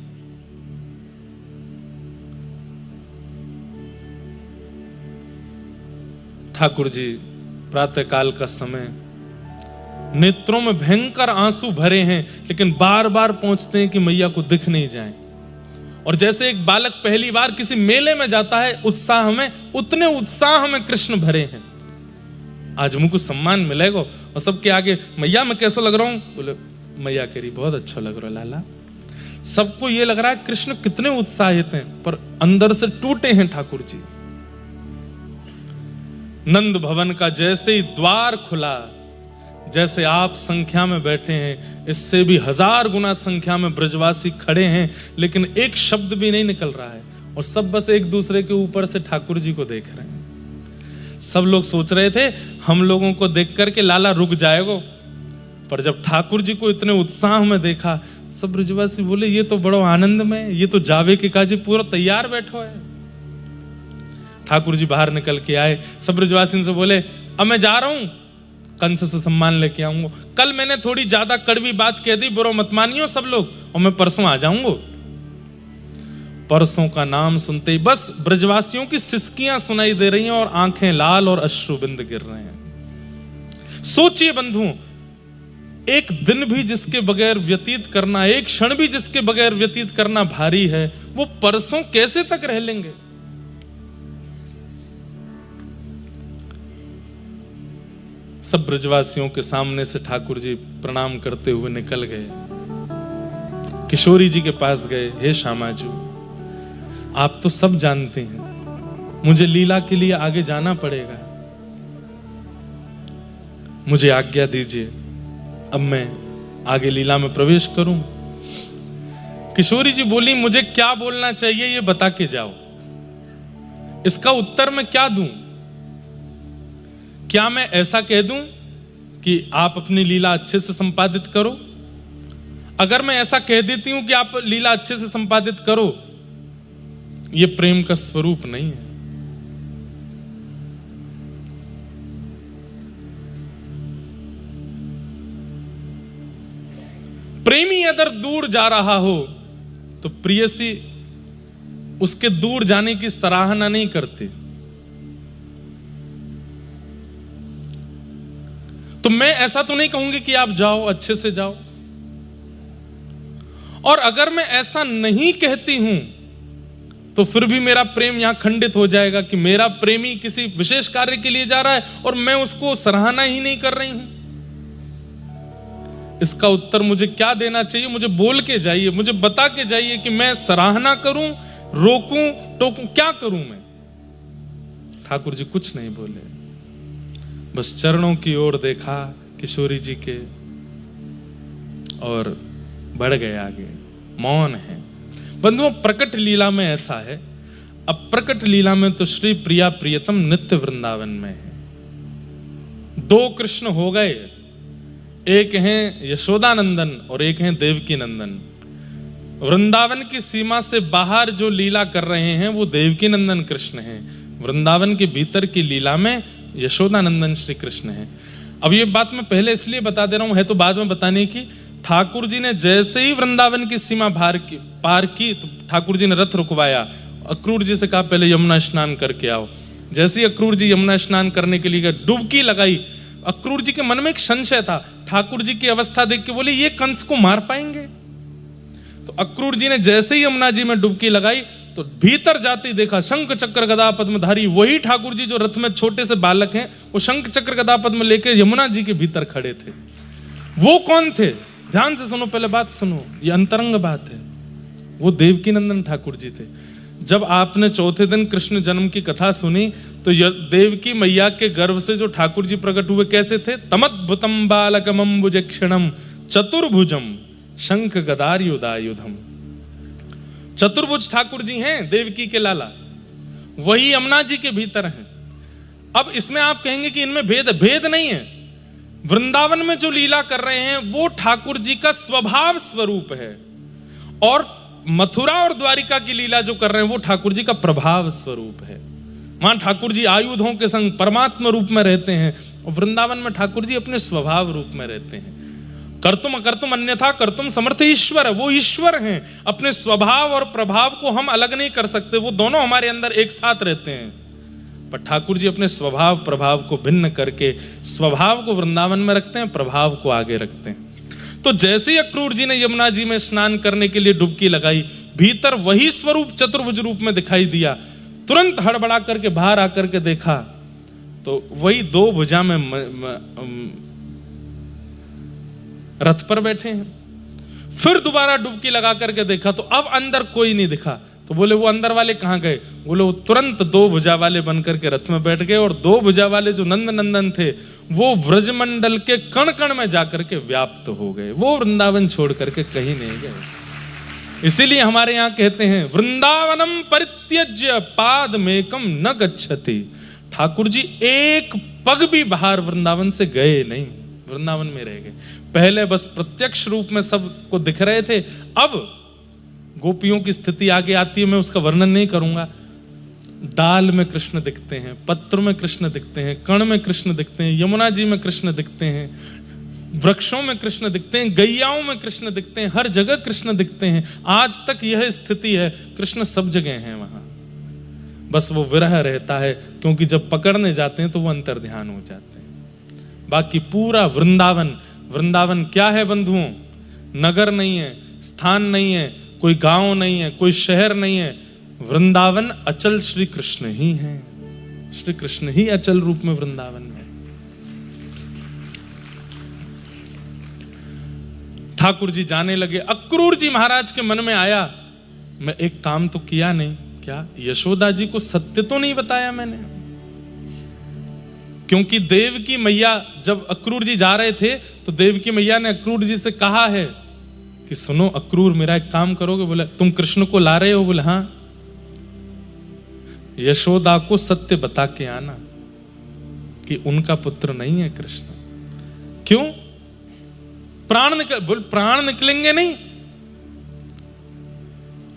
ठाकुर जी प्रातःकाल का समय, नेत्रों में भयंकर आंसू भरे हैं, लेकिन बार बार पहुंचते हैं कि मैया को दिख नहीं जाए। और जैसे एक बालक पहली बार किसी मेले में जाता है उत्साह में, उतने उत्साह में कृष्ण भरे हैं। आज मुझको सम्मान मिलेगा, और सबके आगे मैया मैं कैसा लग रहा हूं, बोले मैया कह रही बहुत अच्छा लग रहा है लाला। सबको ये लग रहा है कृष्ण कितने उत्साहित हैं, पर अंदर से टूटे हैं ठाकुर जी। नंद भवन का जैसे ही द्वार खुला, जैसे आप संख्या में बैठे हैं, इससे भी 1000 गुना संख्या में ब्रजवासी खड़े हैं, लेकिन एक शब्द भी नहीं निकल रहा है, और सब बस एक दूसरे के ऊपर से ठाकुर जी को देख रहे हैं। सब लोग सोच रहे थे हम लोगों को देख करके लाला रुक जाएगा, पर जब ठाकुर जी को इतने उत्साह में देखा, सब ब्रजवासी बोले ये तो बड़ो आनंद में, ये तो जावे के काजी पूरा तैयार बैठो है। ठाकुर जी बाहर निकल के आए, सब ब्रजवासी से बोले अब मैं जा रहा हूं, कंस से सम्मान लेके आऊंगा। कल मैंने थोड़ी ज्यादा कड़वी बात कह दी, बुरा मत मानियो सब लोग, और मैं परसों आ जाऊंगा। परसों का नाम सुनते ही बस ब्रजवासियों की सिसकियां सुनाई दे रही हैं, और आंखें लाल और अश्रुबिंद गिर रहे हैं। सोचिए बंधुओं, एक दिन भी जिसके बगैर व्यतीत करना, एक क्षण भी जिसके बगैर व्यतीत करना भारी है, वो परसों कैसे तक रह लेंगे। सब ब्रजवासियों के सामने से ठाकुर जी प्रणाम करते हुए निकल गए। किशोरी जी के पास गए, हे श्यामाजू आप तो सब जानते हैं, मुझे लीला के लिए आगे जाना पड़ेगा, मुझे आज्ञा दीजिए, अब मैं आगे लीला में प्रवेश करूं। किशोरी जी बोली, मुझे क्या बोलना चाहिए ये बता के जाओ, इसका उत्तर मैं क्या दूं? क्या मैं ऐसा कह दूं कि आप अपनी लीला अच्छे से संपादित करो? अगर मैं ऐसा कह देती हूं कि आप लीला अच्छे से संपादित करो, ये प्रेम का स्वरूप नहीं है। प्रेमी अगर दूर जा रहा हो तो प्रेयसी उसके दूर जाने की सराहना नहीं करती। तो मैं ऐसा तो नहीं कहूंगी कि आप जाओ, अच्छे से जाओ। और अगर मैं ऐसा नहीं कहती हूं तो फिर भी मेरा प्रेम यहां खंडित हो जाएगा कि मेरा प्रेमी किसी विशेष कार्य के लिए जा रहा है और मैं उसको सराहना ही नहीं कर रही हूं। इसका उत्तर मुझे क्या देना चाहिए? मुझे बोल के जाइए, मुझे बता के जाइए कि मैं सराहना करूं, रोकूं, टोकूं, क्या करूं मैं? ठाकुर जी कुछ नहीं बोले, बस चरणों की ओर देखा किशोरी जी के और बढ़ गए आगे, मौन है। बंधुओं, प्रकट लीला में ऐसा है, अब प्रकट लीला में तो श्री प्रिया प्रियतम नित्य वृंदावन में है। दो कृष्ण हो गए, एक हैं यशोदानंदन और एक हैं देवकी नंदन। वृंदावन की सीमा से बाहर जो लीला कर रहे हैं वो देवकी नंदन कृष्ण हैं, वृंदावन के भीतर की लीला में यशोदानंदन श्री कृष्ण हैं। अब ये बात मैं पहले इसलिए बता दे रहा हूं, है तो बाद में बताने की। ठाकुर जी ने जैसे ही वृंदावन की सीमा पार की तो ठाकुर जी ने रथ रुकवाया, अक्रूर जी से कहा पहले यमुना स्नान करके आओ। जैसे ही अक्रूर जी यमुना स्नान करने के लिए गए, डुबकी लगाई। अक्रूर जी के मन में एक संशय था, ठाकुर जी की अवस्था देख के बोले ये कंस को मार पाएंगे? तो अक्रूर जी ने जैसे ही यमुना जी में डुबकी लगाई तो भीतर जाते ही देखा शंख चक्र गदा पद्मधारी, वही ठाकुर जी जो रथ में छोटे से बालक हैं, वो शंख चक्र गदा पद्म लेके यमुना जी के भीतर खड़े थे। वो कौन थे? ध्यान से सुनो, पहले बात सुनो, ये अंतरंग बात है। वो देवकी नंदन ठाकुर जी थे। जब आपने चौथे दिन कृष्ण जन्म की कथा सुनी तो देवकी मैया के गर्भ से जो ठाकुर जी प्रकट हुए कैसे थे? तमद्भुतम बालकमंबुजक्षणम चतुर्भुजम शंख गदायुधायुधम। चतुर्भुज ठाकुर जी हैं देवकी के लाला, वही यमुना जी के भीतर हैं। अब इसमें आप कहेंगे कि इनमें भेद नहीं है। वृंदावन में जो लीला कर रहे हैं वो ठाकुर जी का स्वभाव स्वरूप है, और मथुरा और द्वारिका की लीला जो कर रहे हैं वो ठाकुर जी का प्रभाव स्वरूप है। वहां ठाकुर जी आयुधों के संग परमात्मा रूप में रहते हैं, और वृंदावन में ठाकुर जी अपने स्वभाव रूप में रहते हैं। कर्तुम अकर्तुम अन्यथा कर्तुम समर्थ ईश्वर है, वो ईश्वर हैं। अपने स्वभाव और प्रभाव को हम अलग नहीं कर सकते, वो दोनों हमारे अंदर एक साथ रहते हैं। पर ठाकुर जी अपने स्वभाव प्रभाव को भिन्न करके स्वभाव को वृंदावन में रखते हैं, प्रभाव को आगे रखते हैं। तो जैसे ही अक्रूर जी ने यमुना जी में स्नान करने के लिए डुबकी लगाई, भीतर वही स्वरूप चतुर्भुज रूप में दिखाई दिया। तुरंत हड़बड़ा करके बाहर आकर के देखा तो वही दो भुजा में रथ पर बैठे हैं। फिर दोबारा डुबकी लगा करके देखा तो अब अंदर कोई नहीं दिखा। तो बोले वो अंदर वाले कहां गए? बोले वो तुरंत दो भुजा वाले बनकर के रथ में बैठ गए, और दो भुजा वाले जो नंद नंदन थे वो व्रजमंडल के कण कण में जाकर के व्याप्त हो गए, वो वृंदावन छोड़ करके कहीं नहीं गए। इसीलिए हमारे यहां कहते हैं वृंदावनम परित्यज्य पादमेकम न गच्छति। ठाकुर जी एक पग भी बाहर वृंदावन से गए नहीं, वृंदावन में रह गए। पहले बस प्रत्यक्ष रूप में सबको दिख रहे थे, अब गोपियों की स्थिति आगे आती है, मैं उसका वर्णन नहीं करूंगा। डाल में कृष्ण दिखते हैं, पत्र में कृष्ण दिखते हैं, कण में कृष्ण दिखते हैं, यमुना जी में कृष्ण दिखते हैं, वृक्षों में कृष्ण दिखते हैं, गैयाओं में कृष्ण दिखते हैं, हर जगह कृष्ण दिखते हैं। आज तक यह स्थिति है, कृष्ण सब जगह हैं वहां, बस वो विरह रहता है, क्योंकि जब पकड़ने जाते हैं तो वो अंतर्ध्यान हो जाते हैं। बाकी पूरा वृंदावन, वृंदावन क्या है बंधुओं? नगर नहीं है, स्थान नहीं है, कोई गांव नहीं है, कोई शहर नहीं है। वृंदावन अचल श्री कृष्ण ही है, श्री कृष्ण ही अचल रूप में वृंदावन है। ठाकुर जी जाने लगे। अक्रूर जी महाराज के मन में आया, मैं एक काम तो किया नहीं, क्या यशोदा जी को सत्य तो नहीं बताया मैंने? क्योंकि देवकी मैया जब अक्रूर जी जा रहे थे तो देवकी मैया ने अक्रूर जी से कहा है कि सुनो अक्रूर, मेरा एक काम करोगे? बोले तुम कृष्ण को ला रहे हो? बोले हाँ। यशोदा को सत्य बता के आना कि उनका पुत्र नहीं है कृष्ण। क्यों? प्राण निकलेंगे नहीं।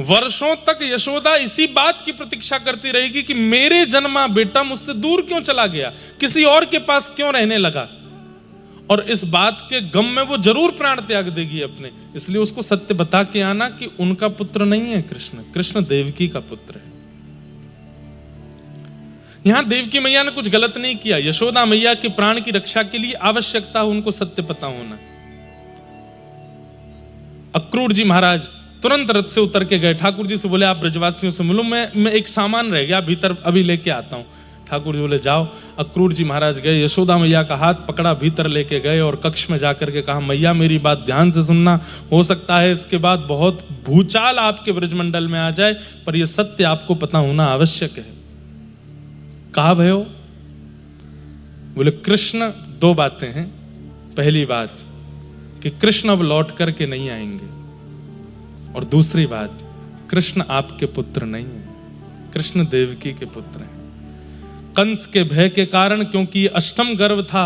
वर्षों तक यशोदा इसी बात की प्रतीक्षा करती रहेगी कि मेरे जन्मा बेटा मुझसे दूर क्यों चला गया, किसी और के पास क्यों रहने लगा, और इस बात के गम में वो जरूर प्राण त्याग देगी अपने। इसलिए उसको सत्य बता के आना कि उनका पुत्र नहीं है कृष्ण, कृष्ण देवकी का पुत्र है। यहां देवकी मैया ने कुछ गलत नहीं किया। यशोदा मैया के प्राण की रक्षा के लिए आवश्यकता उनको सत्य पता होना। अक्रूर जी महाराज तुरंत रथ से उतर के गए, ठाकुर जी से बोले आप ब्रजवासियों से मिलो, मैं एक सामान रह गया भीतर, अभी लेके आता हूं। ठाकुर जी बोले जाओ। अक्रूर जी महाराज गए, यशोदा मैया का हाथ पकड़ा, भीतर लेके गए और कक्ष में जाकर के कहा मैया मेरी बात ध्यान से सुनना, हो सकता है इसके बाद बहुत भूचाल आपके ब्रजमंडल में आ जाए, पर यह सत्य आपको पता होना आवश्यक है। कहा भयो? बोले कृष्ण, दो बातें हैं। पहली बात कि कृष्ण अब लौट करके नहीं आएंगे, और दूसरी बात कृष्ण आपके पुत्र नहीं है, कृष्ण देवकी के पुत्र हैं। कंस के भय के कारण, क्योंकि अष्टम गर्भ था,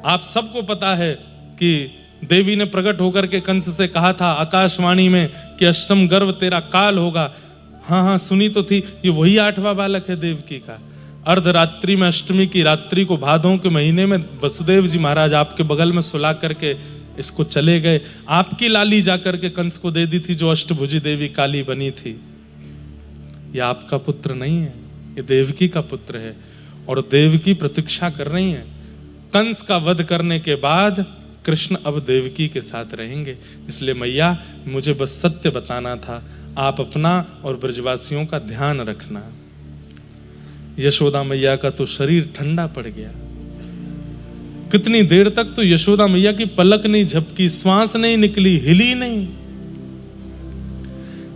आप सबको पता है कि देवी ने प्रकट होकर के कंस से कहा था आकाशवाणी में कि अष्टम गर्भ तेरा काल होगा। हाँ हाँ सुनी तो थी, ये वही 8वां बालक है देवकी का। अर्धरात्रि में, अष्टमी की रात्रि को, भादों के महीने में वसुदेव जी महाराज आपके बगल में सुला करके इसको चले गए। आपकी लाली जाकर के कंस को दे दी थी, जो अष्टभुजी देवी काली बनी थी। यह आपका पुत्र नहीं है, ये देवकी का पुत्र है, और देवकी प्रतीक्षा कर रही है। कंस का वध करने के बाद कृष्ण अब देवकी के साथ रहेंगे। इसलिए मैया मुझे बस सत्य बताना था, आप अपना और ब्रजवासियों का ध्यान रखना। यशोदा मैया का तो शरीर ठंडा पड़ गया। कितनी देर तक तो यशोदा मैया की पलक नहीं झपकी, श्वास नहीं निकली, हिली नहीं,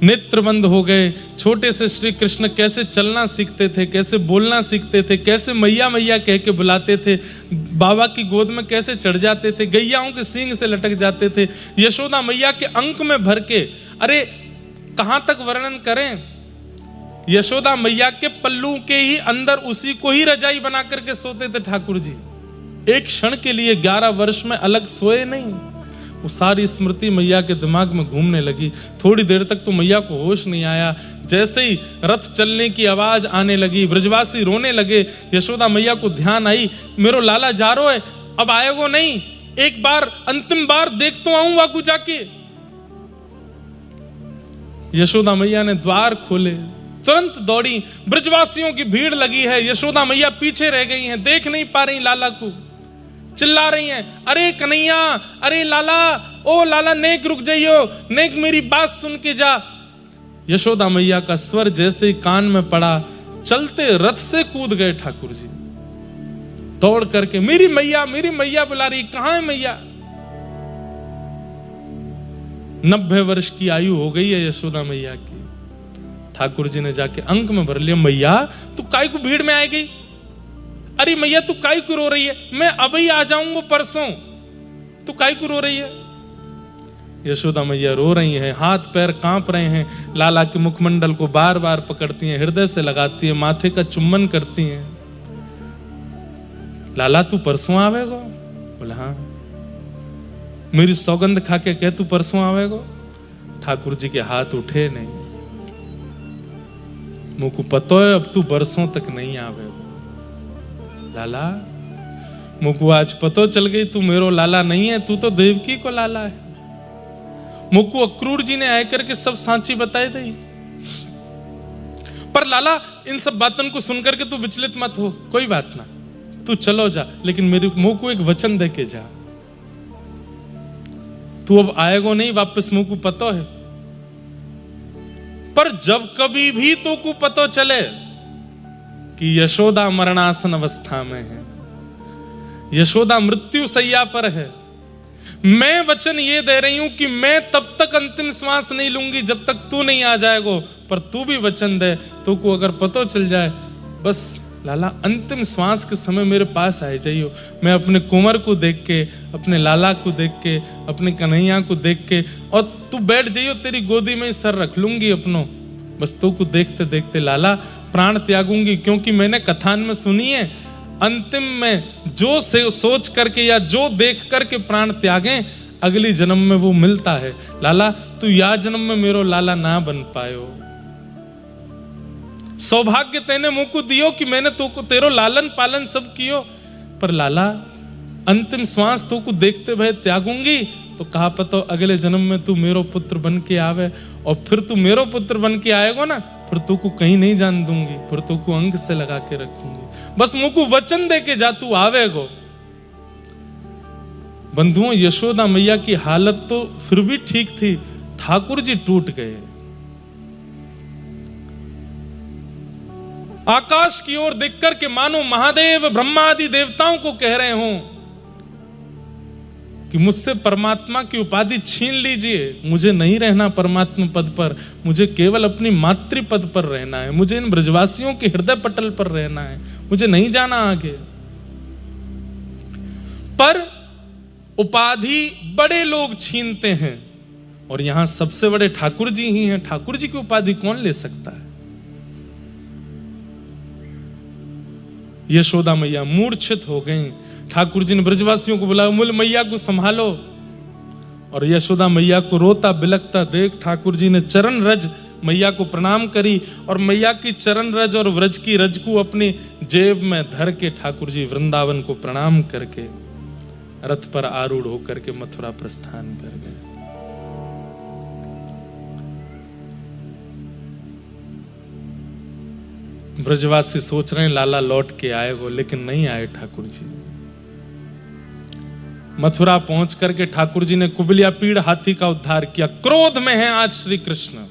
नेत्र बंद हो गए। छोटे से श्री कृष्ण कैसे चलना सीखते थे, कैसे बोलना सीखते थे, कैसे मैया मैया कह के बुलाते थे, बाबा की गोद में कैसे चढ़ जाते थे, गैयाओं के सींग से लटक जाते थे, यशोदा मैया के अंक में भर के। अरे कहां तक वर्णन करें, यशोदा मैया के पल्लू के ही अंदर उसी को ही रजाई बना करके सोते थे ठाकुर जी। एक क्षण के लिए 11 वर्ष में अलग सोए नहीं। वो सारी स्मृति मैया के दिमाग में घूमने लगी। थोड़ी देर तक तो मैया को होश नहीं आया। जैसे ही रथ चलने की आवाज आने लगी, ब्रजवासी रोने लगे, यशोदा मैया को ध्यान आई, मेरो लाला जा रो है, अब आएगो नहीं, एक बार अंतिम बार देख तो आऊं वाकू जाके। यशोदा मैया ने द्वार खोले, तुरंत दौड़ी। ब्रजवासियों की भीड़ लगी है, यशोदा मैया पीछे रह गई हैं, देख नहीं पा रही लाला को, चिल्ला रही हैं, अरे कन्हैया, अरे लाला, ओ लाला नेक रुक जाइयो, नेक मेरी बात सुन के जा। यशोदा मैया का स्वर जैसे ही कान में पड़ा, चलते रथ से कूद गए ठाकुर जी, दौड़ करके मेरी मैया बुला रही, कहां है मैया। 90 वर्ष की आयु हो गई है यशोदा मैया की। ठाकुर जी ने जाके अंक में भर लिया, मैया तू काय को भीड़ में आ गई, अरे मैया तू काय को रो रही है, मैं अभी आ जाऊंगा परसों, तू काय को रो रही है। यशोदा मैया रो रही हैं, हाथ पैर कांप रहे हैं, लाला के मुखमंडल को बार बार पकड़ती हैं, हृदय से लगाती हैं, माथे का चुम्बन करती हैं। लाला तू परसों आवेगो? बोला हाँ। मेरी सौगंध खा के कह तू परसों आवेगो। ठाकुर जी के हाथ उठे नहीं। मुझको पतो है अब तू बरसों तक नहीं आवेगो। लाला मुझको आज पतो चल गई तू मेरो लाला नहीं है, तू तो देवकी को लाला है। मुझको अक्रूर जी ने आकर के सब सांची बताई दी। पर लाला इन सब बातों को सुनकर के तू विचलित मत हो, कोई बात ना, तू चलो जा, लेकिन मेरे मुंह को एक वचन दे के जा, तू अब आएगो नहीं वापस, मुंह को पतो है। पर जब कभी भी तो को पतो चले कि यशोदा मरणासन अवस्था में है, यशोदा मृत्यु सैया पर है, मैं वचन ये दे रही हूं कि मैं तब तक अंतिम श्वास नहीं लूंगी जब तक तू नहीं आ जाएगो, पर तू भी वचन दे, तू को अगर पता चल जाए बस लाला अंतिम श्वास के समय मेरे पास आ जाइयो। मैं अपने कुंवर को देख के, अपने लाला को देख के, अपने कन्हैया को देख के, और तू बैठ जाइयो, तेरी गोदी में सर रख लूंगी अपनों। बस तू को देखते देखते लाला प्राण त्यागूंगी, क्योंकि मैंने कथान में सुनी है अंतिम में जो से सोच करके या जो देख करके प्राण त्यागे अगली जन्म में वो मिलता है। लाला तू या जन्म में मेरो लाला ना बन पायो, सौभाग्य तेने मुझको दियो कि मैंने तो को तेरो लालन पालन सब कियो, पर लाला अंतिम श्वास तो को देखते भय त्यागूंगी, तो कहा पता अगले जन्म में तू मेरो पुत्र बन के आवे, और फिर तू मेरो पुत्र बन के आएगा ना, फिर तू को कहीं नहीं जान दूंगी, फिर तू को अंग से लगा के रखूंगी। बस मुझको वचन दे के जा तू आवेगो। बंधुओं, यशोदा मैया की हालत तो फिर भी ठीक थी, ठाकुर जी टूट गए। आकाश की ओर देखकर के मानो महादेव ब्रह्मा आदि देवताओं को कह रहे हों कि मुझसे परमात्मा की उपाधि छीन लीजिए, मुझे नहीं रहना परमात्मा पद पर, मुझे केवल अपनी मातृ पद पर रहना है, मुझे इन ब्रजवासियों के हृदय पटल पर रहना है, मुझे नहीं जाना आगे। पर उपाधि बड़े लोग छीनते हैं, और यहां सबसे बड़े ठाकुर जी ही हैं। ठाकुर जी की उपाधि कौन ले सकता है? यशोदा मैया मूर्छित हो गई। ठाकुर जी ने ब्रजवासियों को बुलाया, मुल मैया को संभालो। और यशोदा मैया को रोता बिलखता देख ठाकुर जी ने चरण रज मैया को प्रणाम करी, और मैया की चरण रज और व्रज की रज को अपनी जेब में धर के ठाकुर जी वृंदावन को प्रणाम करके रथ पर आरूढ़ होकर के मथुरा प्रस्थान कर गए। ब्रजवासी सोच रहे हैं लाला लौट के आएगो, लेकिन नहीं आए ठाकुर जी। मथुरा पहुंच करके ठाकुर जी ने कुबलिया पीड़ हाथी का उद्धार किया। क्रोध में है आज श्री कृष्ण,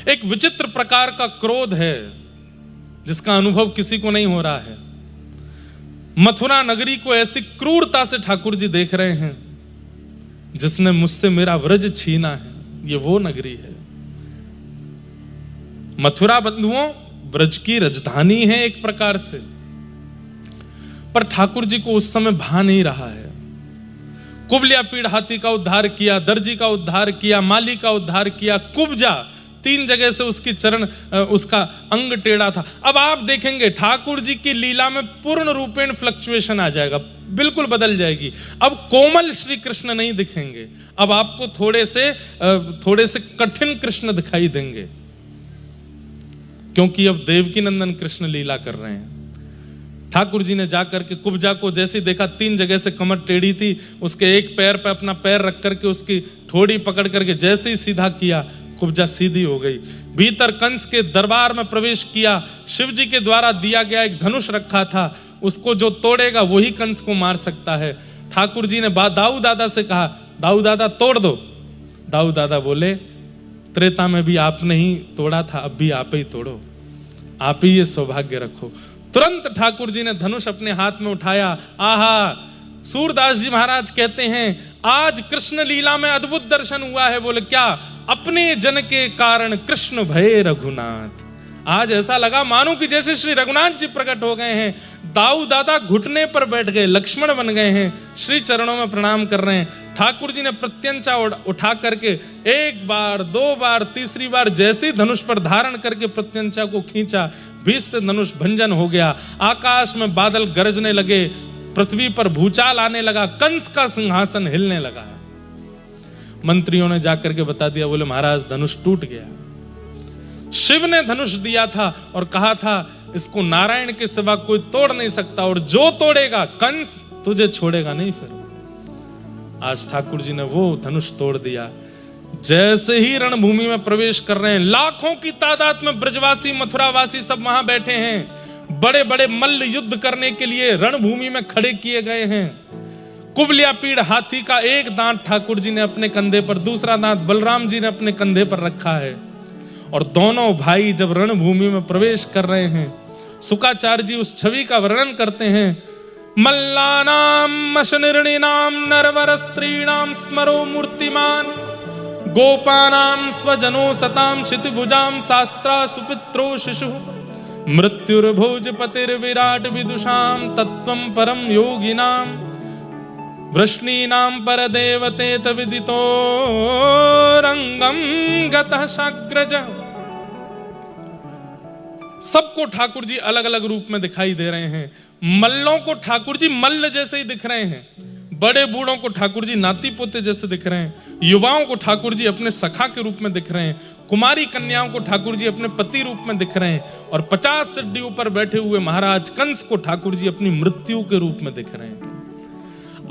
एक विचित्र प्रकार का क्रोध है जिसका अनुभव किसी को नहीं हो रहा है। मथुरा नगरी को ऐसी क्रूरता से ठाकुर जी देख रहे हैं, जिसने मुझसे मेरा व्रज छीना है, ये वो नगरी है। मथुरा बंधुओं ब्रज की राजधानी है एक प्रकार से, पर ठाकुर जी को उस समय भा नहीं रहा है। कुबलिया पीड़ हाथी का उद्धार किया, दर्जी का उद्धार किया, माली का उद्धार किया, कुब्जा 3 जगह से उसकी चरण उसका अंग टेढ़ा था। अब आप देखेंगे ठाकुर जी की लीला में पूर्ण रूपेण फ्लक्चुएशन आ जाएगा, बिल्कुल बदल जाएगी। अब कोमल श्री कृष्ण नहीं दिखेंगे, अब आपको थोड़े से कठिन कृष्ण दिखाई देंगे, क्योंकि अब देवकी नंदन कृष्ण लीला कर रहे हैं। ठाकुर जी ने जाकर के कुब्जा को जैसे देखा 3 जगह से कमर टेढ़ी थी, उसके एक पैर पे अपना पैर रख करके उसकी ठोड़ी पकड़ करके जैसे ही सीधा किया, कुब्जा सीधी हो गई। भीतर कंस के दरबार में प्रवेश किया। शिव जी के द्वारा दिया गया एक धनुष रखा था, उसको जो तोड़ेगा वही कंस को मार सकता है। ठाकुर जी ने दाऊ दादा से कहा, दाऊ दादा तोड़ दो। दाऊ दादा बोले, त्रेता में भी आपने ही तोड़ा था, अब भी आप ही तोड़ो, आप ही ये सौभाग्य रखो। तुरंत ठाकुर जी ने धनुष अपने हाथ में उठाया। आहा, सूरदास जी महाराज कहते हैं आज कृष्ण लीला में अद्भुत दर्शन हुआ है। बोले क्या? अपने जन के कारण कृष्ण भये रघुनाथ। आज ऐसा लगा मानो कि जैसे श्री रघुनाथ जी प्रकट हो गए हैं। दाऊ दादा घुटने पर बैठ गए, लक्ष्मण बन गए हैं, श्री चरणों में प्रणाम कर रहे हैं। ठाकुर जी ने प्रत्यंचा उठा करके 1 बार 2 बार 3री बार जैसे धनुष पर धारण करके प्रत्यंचा को खींचा, बीच से धनुष भंजन हो गया। आकाश में बादल गरजने लगे, पृथ्वी पर भूचाल आने लगा, कंस का सिंहासन हिलने लगा। मंत्रियों ने जाकर के बता दिया, बोले महाराज धनुष टूट गया। शिव ने धनुष दिया था और कहा था इसको नारायण के सिवा कोई तोड़ नहीं सकता, और जो तोड़ेगा कंस तुझे छोड़ेगा नहीं। फिर आज ठाकुर जी ने वो धनुष तोड़ दिया। जैसे ही रणभूमि में प्रवेश कर रहे हैं, लाखों की तादाद में ब्रजवासी मथुरावासी सब वहां बैठे हैं। बड़े बड़े मल्ल युद्ध करने के लिए रणभूमि में खड़े किए गए हैं। कुबलिया पीड़ हाथी का एक दांत ठाकुर जी ने अपने कंधे पर, दूसरा दांत बलराम जी ने अपने कंधे पर रखा है। और दोनों भाई जब रणभूमि में प्रवेश कर रहे हैं, शुकाचार्य जी उस छवि का वर्णन करते हैं। मल्लानां अशनिर्णिनां नरवर स्त्रीणां स्मरो मूर्तिमान गोपानां स्वजनो सतां क्षितिभुजां शास्त्रा सुपित्रो शिशु मृत्युर्भोजपतिर्विराट विदुषां तत्त्वं परम योगिनां वृष्णीनां परदेवते तविदितो रंगम गतः शाग्रज। सबको ठाकुर जी अलग अलग रूप में दिखाई दे रहे हैं। मल्लों को ठाकुर जी मल्ल जैसे ही दिख रहे हैं, बड़े बूढ़ों को ठाकुर जी नाती पोते जैसे दिख रहे हैं, युवाओं को ठाकुर जी अपने सखा के रूप में दिख रहे हैं, कुमारी कन्याओं को ठाकुर जी अपने पति रूप में दिख रहे हैं, और 50 सिड्डियों पर बैठे हुए महाराज कंस को ठाकुर जी अपनी मृत्यु के रूप में दिख रहे हैं।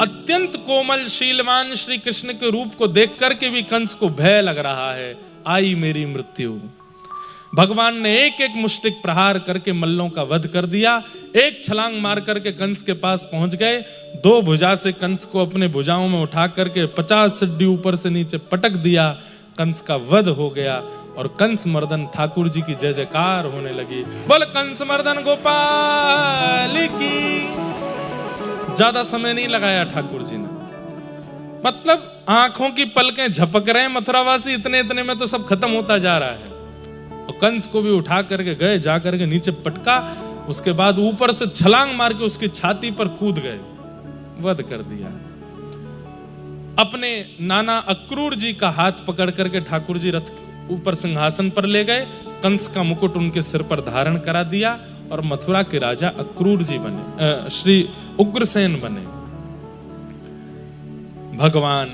अत्यंत कोमल शीलवान श्री कृष्ण के रूप को देख करके भी कंस को भय लग रहा है, आई मेरी मृत्यु। भगवान ने एक एक मुष्टिक प्रहार करके मल्लों का वध कर दिया। एक छलांग मार करके कंस के पास पहुंच गए, 2 भुजा से कंस को अपने भुजाओं में उठा करके 50 सिड्डी ऊपर से नीचे पटक दिया। कंस का वध हो गया और कंस मर्दन ठाकुर जी की जय जयकार होने लगी। बोल कंस मर्दन गोपाल की। ज्यादा समय नहीं लगाया ठाकुर जी ने, मतलब आंखों की पलकें झपक रहे हैं मथुरावासी, इतने इतने में तो सब खत्म होता जा रहा है। और कंस को भी उठा करके गए, जा करके नीचे पटका, उसके बाद ऊपर से छलांग मार के उसकी छाती पर कूद गए, वध कर दिया। अपने नाना अक्रूर जी का हाथ पकड़ करके ठाकुर जी रथ ऊपर सिंहासन पर ले गए, कंस का मुकुट उनके सिर पर धारण करा दिया और मथुरा के राजा अक्रूर जी बने, श्री उग्रसेन बने। भगवान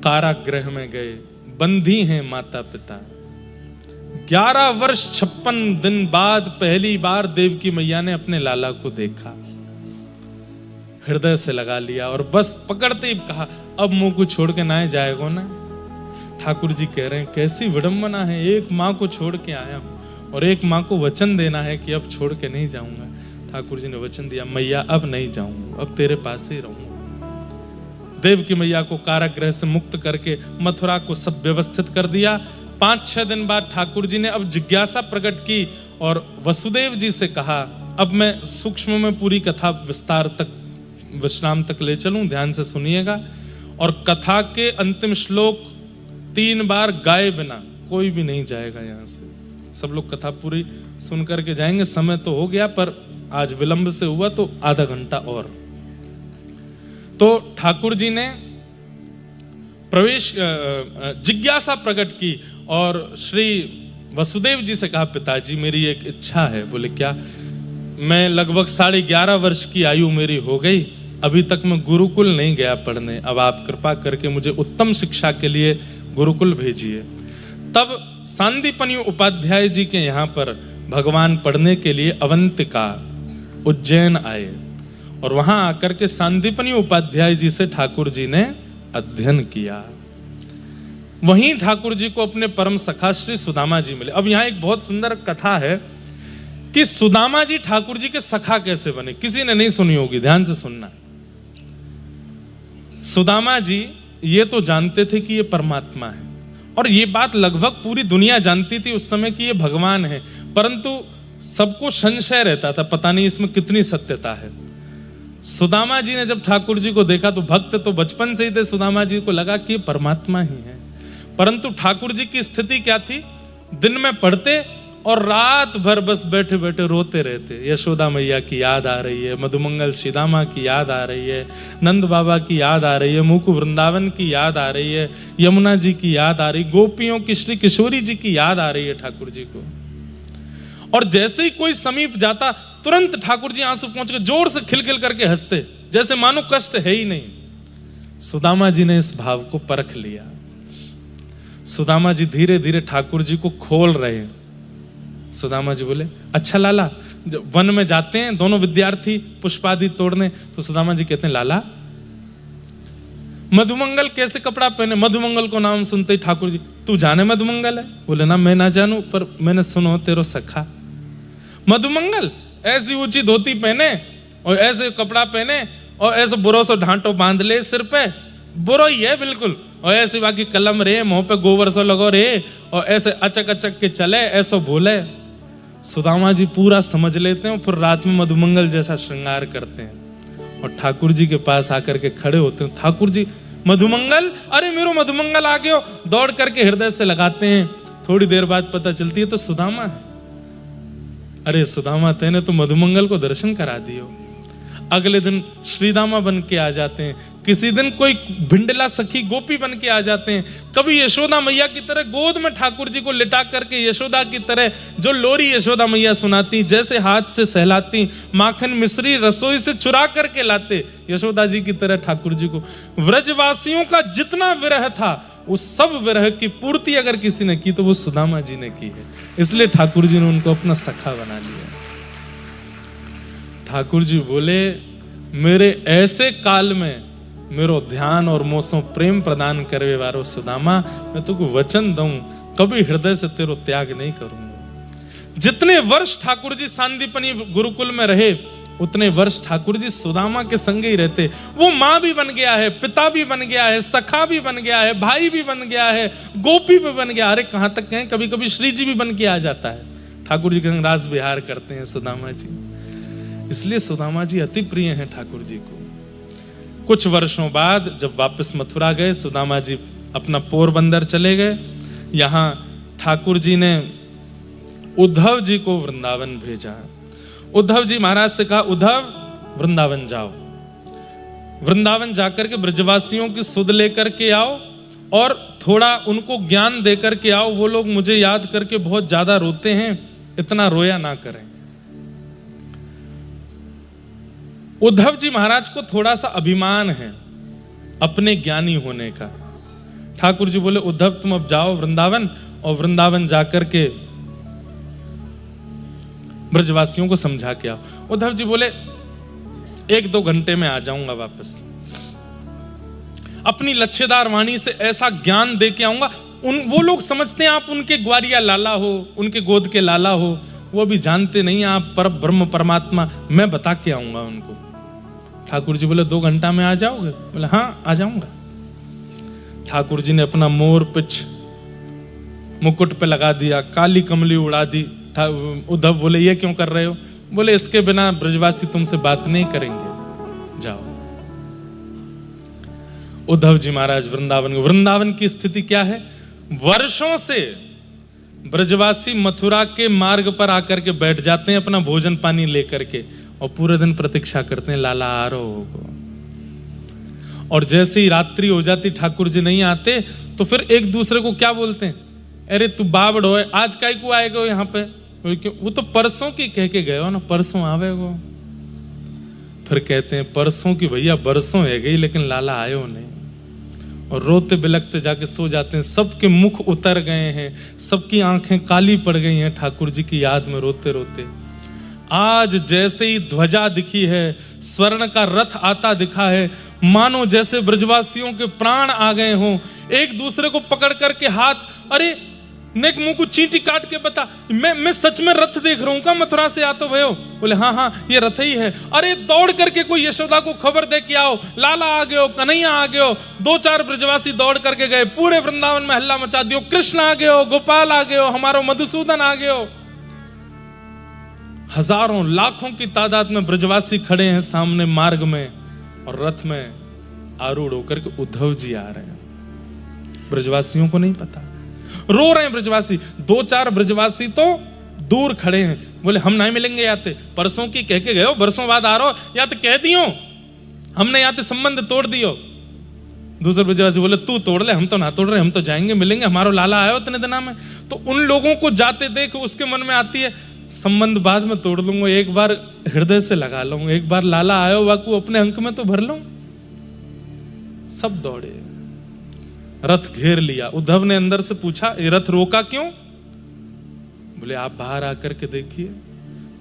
कारागृह में गए, बंदी हैं माता पिता। 11 वर्ष 56 दिन बाद पहली बार देवकी मैया ने अपने लाला को देखा, हृदय से लगा लिया और बस पकड़ते ही कहा अब मुंह को छोड़ के ना जाएगा ना। ठाकुर जी कह रहे हैं कैसी विडंबना है, एक माँ को छोड़ के आया हूं और एक माँ को वचन देना है कि अब छोड़ के नहीं जाऊंगा। ठाकुर जी ने वचन दिया मैया अब नहीं जाऊंगा, अब तेरे पास ही रहूंगा। देवकी मैया को कारागृह से मुक्त करके मथुरा को सब व्यवस्थित कर दिया। 5-6 दिन बाद ठाकुर जी ने अब जिज्ञासा प्रकट की और वसुदेव जी से कहा, अब मैं सूक्ष्म में पूरी कथा विस्तार तक विश्राम तक ले चलूं, ध्यान से सुनिएगा। और कथा के अंतिम श्लोक 3 बार गाए बिना कोई भी नहीं जाएगा यहां से। सब लोग कथा पूरी सुन करके जाएंगे। समय तो हो गया पर आज विलंब से हुआ तो आधा घंटा और। तो ठाकुर जी ने प्रवेश जिज्ञासा प्रकट की और श्री वसुदेव जी से कहा पिताजी मेरी एक इच्छा है। बोले क्या? मैं लगभग 11.5 वर्ष की आयु मेरी हो गई, अभी तक मैं गुरुकुल नहीं गया पढ़ने, अब आप कृपा करके मुझे उत्तम शिक्षा के लिए गुरुकुल भेजिए। तब सांदीपनि उपाध्याय जी के यहाँ पर भगवान पढ़ने के लिए अवंतिका उज्जैन आए और वहां आकर के सांदीपनि उपाध्याय जी से ठाकुर जी ने अध्ययन किया। वहीं ठाकुर जी को अपने परम सखा श्री सुदामा जी मिले। अब यहाँ एक बहुत सुंदर कथा है कि सुदामा जी ठाकुर जी के सखा कैसे बने, किसी ने नहीं सुनी होगी, ध्यान से सुनना। सुदामा जी ये तो जानते थे कि ये परमात्मा है और ये बात लगभग पूरी दुनिया जानती थी उस समय कि ये भगवान है, परंतु सबको संशय रहता था, पता नहीं इसमें कितनी सत्यता है। सुदामा जी ने जब ठाकुर जी को देखा तो भक्त तो बचपन से ही थे, सुदामा जी को लगा कि ये परमात्मा ही है। परंतु ठाकुर जी की स्थिति क्या थी? दिन में पढ़ते और रात भर बस बैठे बैठे रोते रहते। यशोदा मैया की याद आ रही है, मधुमंगल श्रीदामा की याद आ रही है, नंद बाबा की याद आ रही है, मुकुंद वृंदावन की याद आ रही है, यमुना जी की याद आ रही, गोपियों की श्री किशोरी जी की याद आ रही है ठाकुर जी को। और जैसे ही कोई समीप जाता तुरंत ठाकुर जी आंसू पहुंच के जोर से खिलखिल करके हंसते, जैसे मानो कष्ट है ही नहीं। सुदामा जी ने इस भाव को परख लिया। सुदामा जी धीरे धीरे ठाकुर जी को खोल रहे हैं। सुदामा जी बोले अच्छा लाला, जब वन में जाते हैं दोनों विद्यार्थी पुष्पादि तोड़ने, तो सुदामा जी कहते हैं लाला मधुमंगल कैसे कपड़ा पहने? मधुमंगल को नाम सुनते ही ठाकुर जी, तू जाने मधुमंगल है? बोले ना मैं ना जानू, पर मैंने सुनो तेरो सखा मधुमंगल ऐसी ऊंची धोती पहने और ऐसे कपड़ा पहने और ऐसे बुरो सो ढांटो बांध ले सिर पे, बुरो ही है बिल्कुल, और ऐसे बाकी कलम रे मुंह पे गोबर सो लगो रे, और ऐसे अचक अचक के चले, ऐसो बोले। सुदामा जी पूरा समझ लेते हैं और फिर रात में मधुमंगल जैसा श्रृंगार करते हैं और ठाकुर जी के पास आकर के खड़े होते हैं। ठाकुर जी मधुमंगल, अरे मेरो मधुमंगल आ गयो, दौड़ करके हृदय से लगाते हैं। थोड़ी देर बाद पता चलती है तो सुदामा है। अरे सुदामा, तेने तो मधुमंगल को दर्शन करा दियो। अगले दिन श्रीदामा बन के आ जाते हैं, किसी दिन कोई भिंडला सखी गोपी बन के आ जाते हैं, कभी यशोदा मैया की तरह गोद में ठाकुर जी को लिटा करके यशोदा की तरह जो लोरी यशोदा मैया सुनाती, जैसे हाथ से सहलाती, माखन मिश्री रसोई से चुरा करके लाते यशोदा जी की तरह ठाकुर जी को। व्रजवासियों का जितना विरह था उस सब विरह की पूर्ति अगर किसी ने की तो वो सुदामा जी ने की है। इसलिए ठाकुर जी ने उनको अपना सखा बना लिया। ठाकुर जी बोले, मेरे ऐसे काल में मेरो ध्यान और मोसो प्रेम प्रदान करवे वारो सुदामा, मैं तुमको वचन दूं कभी हृदय से तेरो त्याग नहीं करूंगा। जितने वर्ष ठाकुर जी सांदीपनी गुरुकुल में रहे उतने वर्ष ठाकुर जी सुदामा के संग ही रहते। वो माँ भी बन गया है, पिता भी बन गया है, सखा भी बन गया है, भाई भी बन गया है, गोपी भी बन गया। अरे कहां तक कहें, कभी कभी श्री जी भी बन के आ जाता है। ठाकुर जी के संग रास विहार करते हैं सुदामा जी। इसलिए सुदामा जी अति प्रिय हैं ठाकुर जी को। कुछ वर्षों बाद जब वापस मथुरा गए, सुदामा जी अपना पोरबंदर चले गए। यहां ठाकुर जी ने उद्धव जी को वृंदावन भेजा। उद्धव जी महाराज से कहा, उद्धव वृंदावन जाओ, वृंदावन जाकर के ब्रजवासियों की सुध लेकर के आओ और थोड़ा उनको ज्ञान देकर के आओ। वो लोग मुझे याद करके बहुत ज्यादा रोते हैं, इतना रोया ना करें। उद्धव जी महाराज को थोड़ा सा अभिमान है अपने ज्ञानी होने का। ठाकुर जी बोले, उद्धव तुम अब जाओ वृंदावन और वृंदावन जाकर के ब्रजवासियों को समझा के आओ। उद्धव जी बोले, 1-2 घंटे में आ जाऊंगा वापस। अपनी लच्छेदार वाणी से ऐसा ज्ञान दे के आऊंगा, वो लोग समझते हैं आप उनके ग्वारिया लाला हो, उनके गोद के लाला हो, वो भी जानते नहीं आप पर ब्रह्म परमात्मा। मैं बता के आऊंगा उनको। ठाकुर जी बोले, 2 घंटा में आ जाओगे? बोले हाँ आ जाऊंगा। ठाकुर जी ने अपना मोर पिच मुकुट पे लगा दिया, काली कमली उड़ा दी। उद्धव बोले, ये क्यों कर रहे हो? बोले, इसके बिना ब्रजवासी तुमसे बात नहीं करेंगे, जाओ। उद्धव जी महाराज वृंदावन की स्थिति क्या है? वर्षों से ब्रजवासी मथुरा के मार्ग पर आकर के बैठ जाते हैं अपना भोजन पानी लेकर के और पूरे दिन प्रतीक्षा करते हैं लाला आ रहा होगा। और जैसे ही रात्रि हो जाती, ठाकुर जी नहीं आते, तो फिर एक दूसरे को क्या बोलते हैं, अरे तू बाबड़ हो, आज काई को आएगा यहाँ पे? वो तो परसों की कह के गए हो ना, परसों आवेगो। फिर कहते हैं परसों की भैया बरसों है गई लेकिन लाला आयो नहीं। और रोते बिलखते जाके सो जाते हैं। सबके मुख उतर गए हैं, सबकी आंखें काली पड़ गई हैं ठाकुर जी की याद में रोते रोते। आज जैसे ही ध्वजा दिखी है, स्वर्ण का रथ आता दिखा है, मानो जैसे ब्रजवासियों के प्राण आ गए हों। एक दूसरे को पकड़ करके हाथ, अरे नेक मुंह को चींटी काट के बता, मैं सच में रथ देख रहा हूं का मथुरा से आते भयो? बोले हाँ हाँ ये रथ ही है। अरे दौड़ करके कोई यशोदा को खबर दे के आओ, लाला आ गयो, कन्हैया आ गयो। 2-4 ब्रजवासी दौड़ करके गए, पूरे वृंदावन में हल्ला मचा दियो, कृष्ण आ गयो, गोपाल आ गयो, हमारो मधुसूदन आ गयो। हजारों लाखों की तादाद में ब्रजवासी खड़े हैं सामने मार्ग में और रथ में आरूढ़ होकर के उद्धव जी आ रहे हैं। ब्रजवासियों को नहीं पता, रो रहे हैं ब्रजवासी। 2-4 ब्रजवासी तो दूर खड़े हैं, बोले हम नहीं मिलेंगे याते, परसों की कह के गए हो, बरसों बाद आ रहे हो, या तो कह दियो हमने याते संबंध तोड़ दियो। दूसरे ब्रजवासी बोले तू तोड़ ले, हम तो ना तोड़ रहे, हम तो जाएंगे मिलेंगे, हमारो लाला आयो इतने दिना में। तो उन लोगों को जाते देख उसके मन में आती है, संबंध बाद में तोड़ लूंगा, एक बार हृदय से लगा लूंगा, एक बार लाला आयो वाकू अपने अंक में तो भर लूं। सब दौड़े, रथ घेर लिया। उद्धव ने अंदर से पूछा, ये रथ रोका क्यों? बोले आप बाहर आकर के देखिए।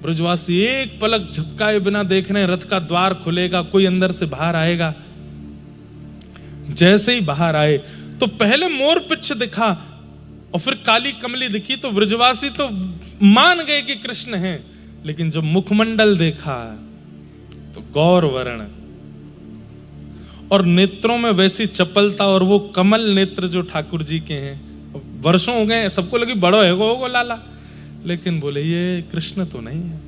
ब्रजवासी एक पलक झपकाए बिना देख रहे हैं, रथ का द्वार खुलेगा, कोई अंदर से बाहर आएगा। जैसे ही बाहर आए तो पहले मोर पिच्छ दिखा और फिर काली कमली दिखी, तो ब्रजवासी तो मान गए कि कृष्ण हैं। लेकिन जब मुखमंडल देखा तो गौर वर्ण और नेत्रों में वैसी चपलता, और वो कमल नेत्र जो ठाकुर जी के हैं। वर्षों हो गए, सबको लगी बड़ो है गो लाला, लेकिन बोले ये कृष्ण तो नहीं है।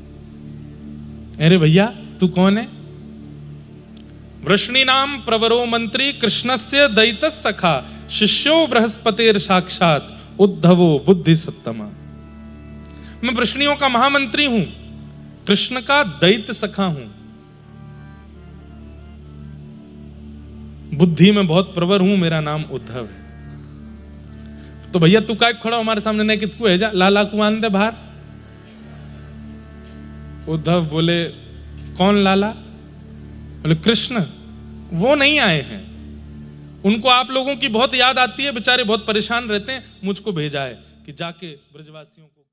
अरे भैया तू कौन है? वृष्णि नाम प्रवरो मंत्री कृष्णस्य दैतस सखा शिष्यो बृहस्पतिर साक्षात उद्धवो बुद्धि सत्तमा। मैं वृष्णियों का महामंत्री हूं, कृष्ण का दैत्य सखा हूं, बुद्धि में बहुत प्रवर हूं, मेरा नाम उद्धव है। तो भैया तू काय खड़ा हमारे सामने, नहीं कितकू है जा लाला कुआन दे बाहर। उद्धव बोले कौन लाला? बोले कृष्ण। वो नहीं आए हैं, उनको आप लोगों की बहुत याद आती है, बेचारे बहुत परेशान रहते हैं, मुझको भेजा है कि जाके ब्रजवासियों को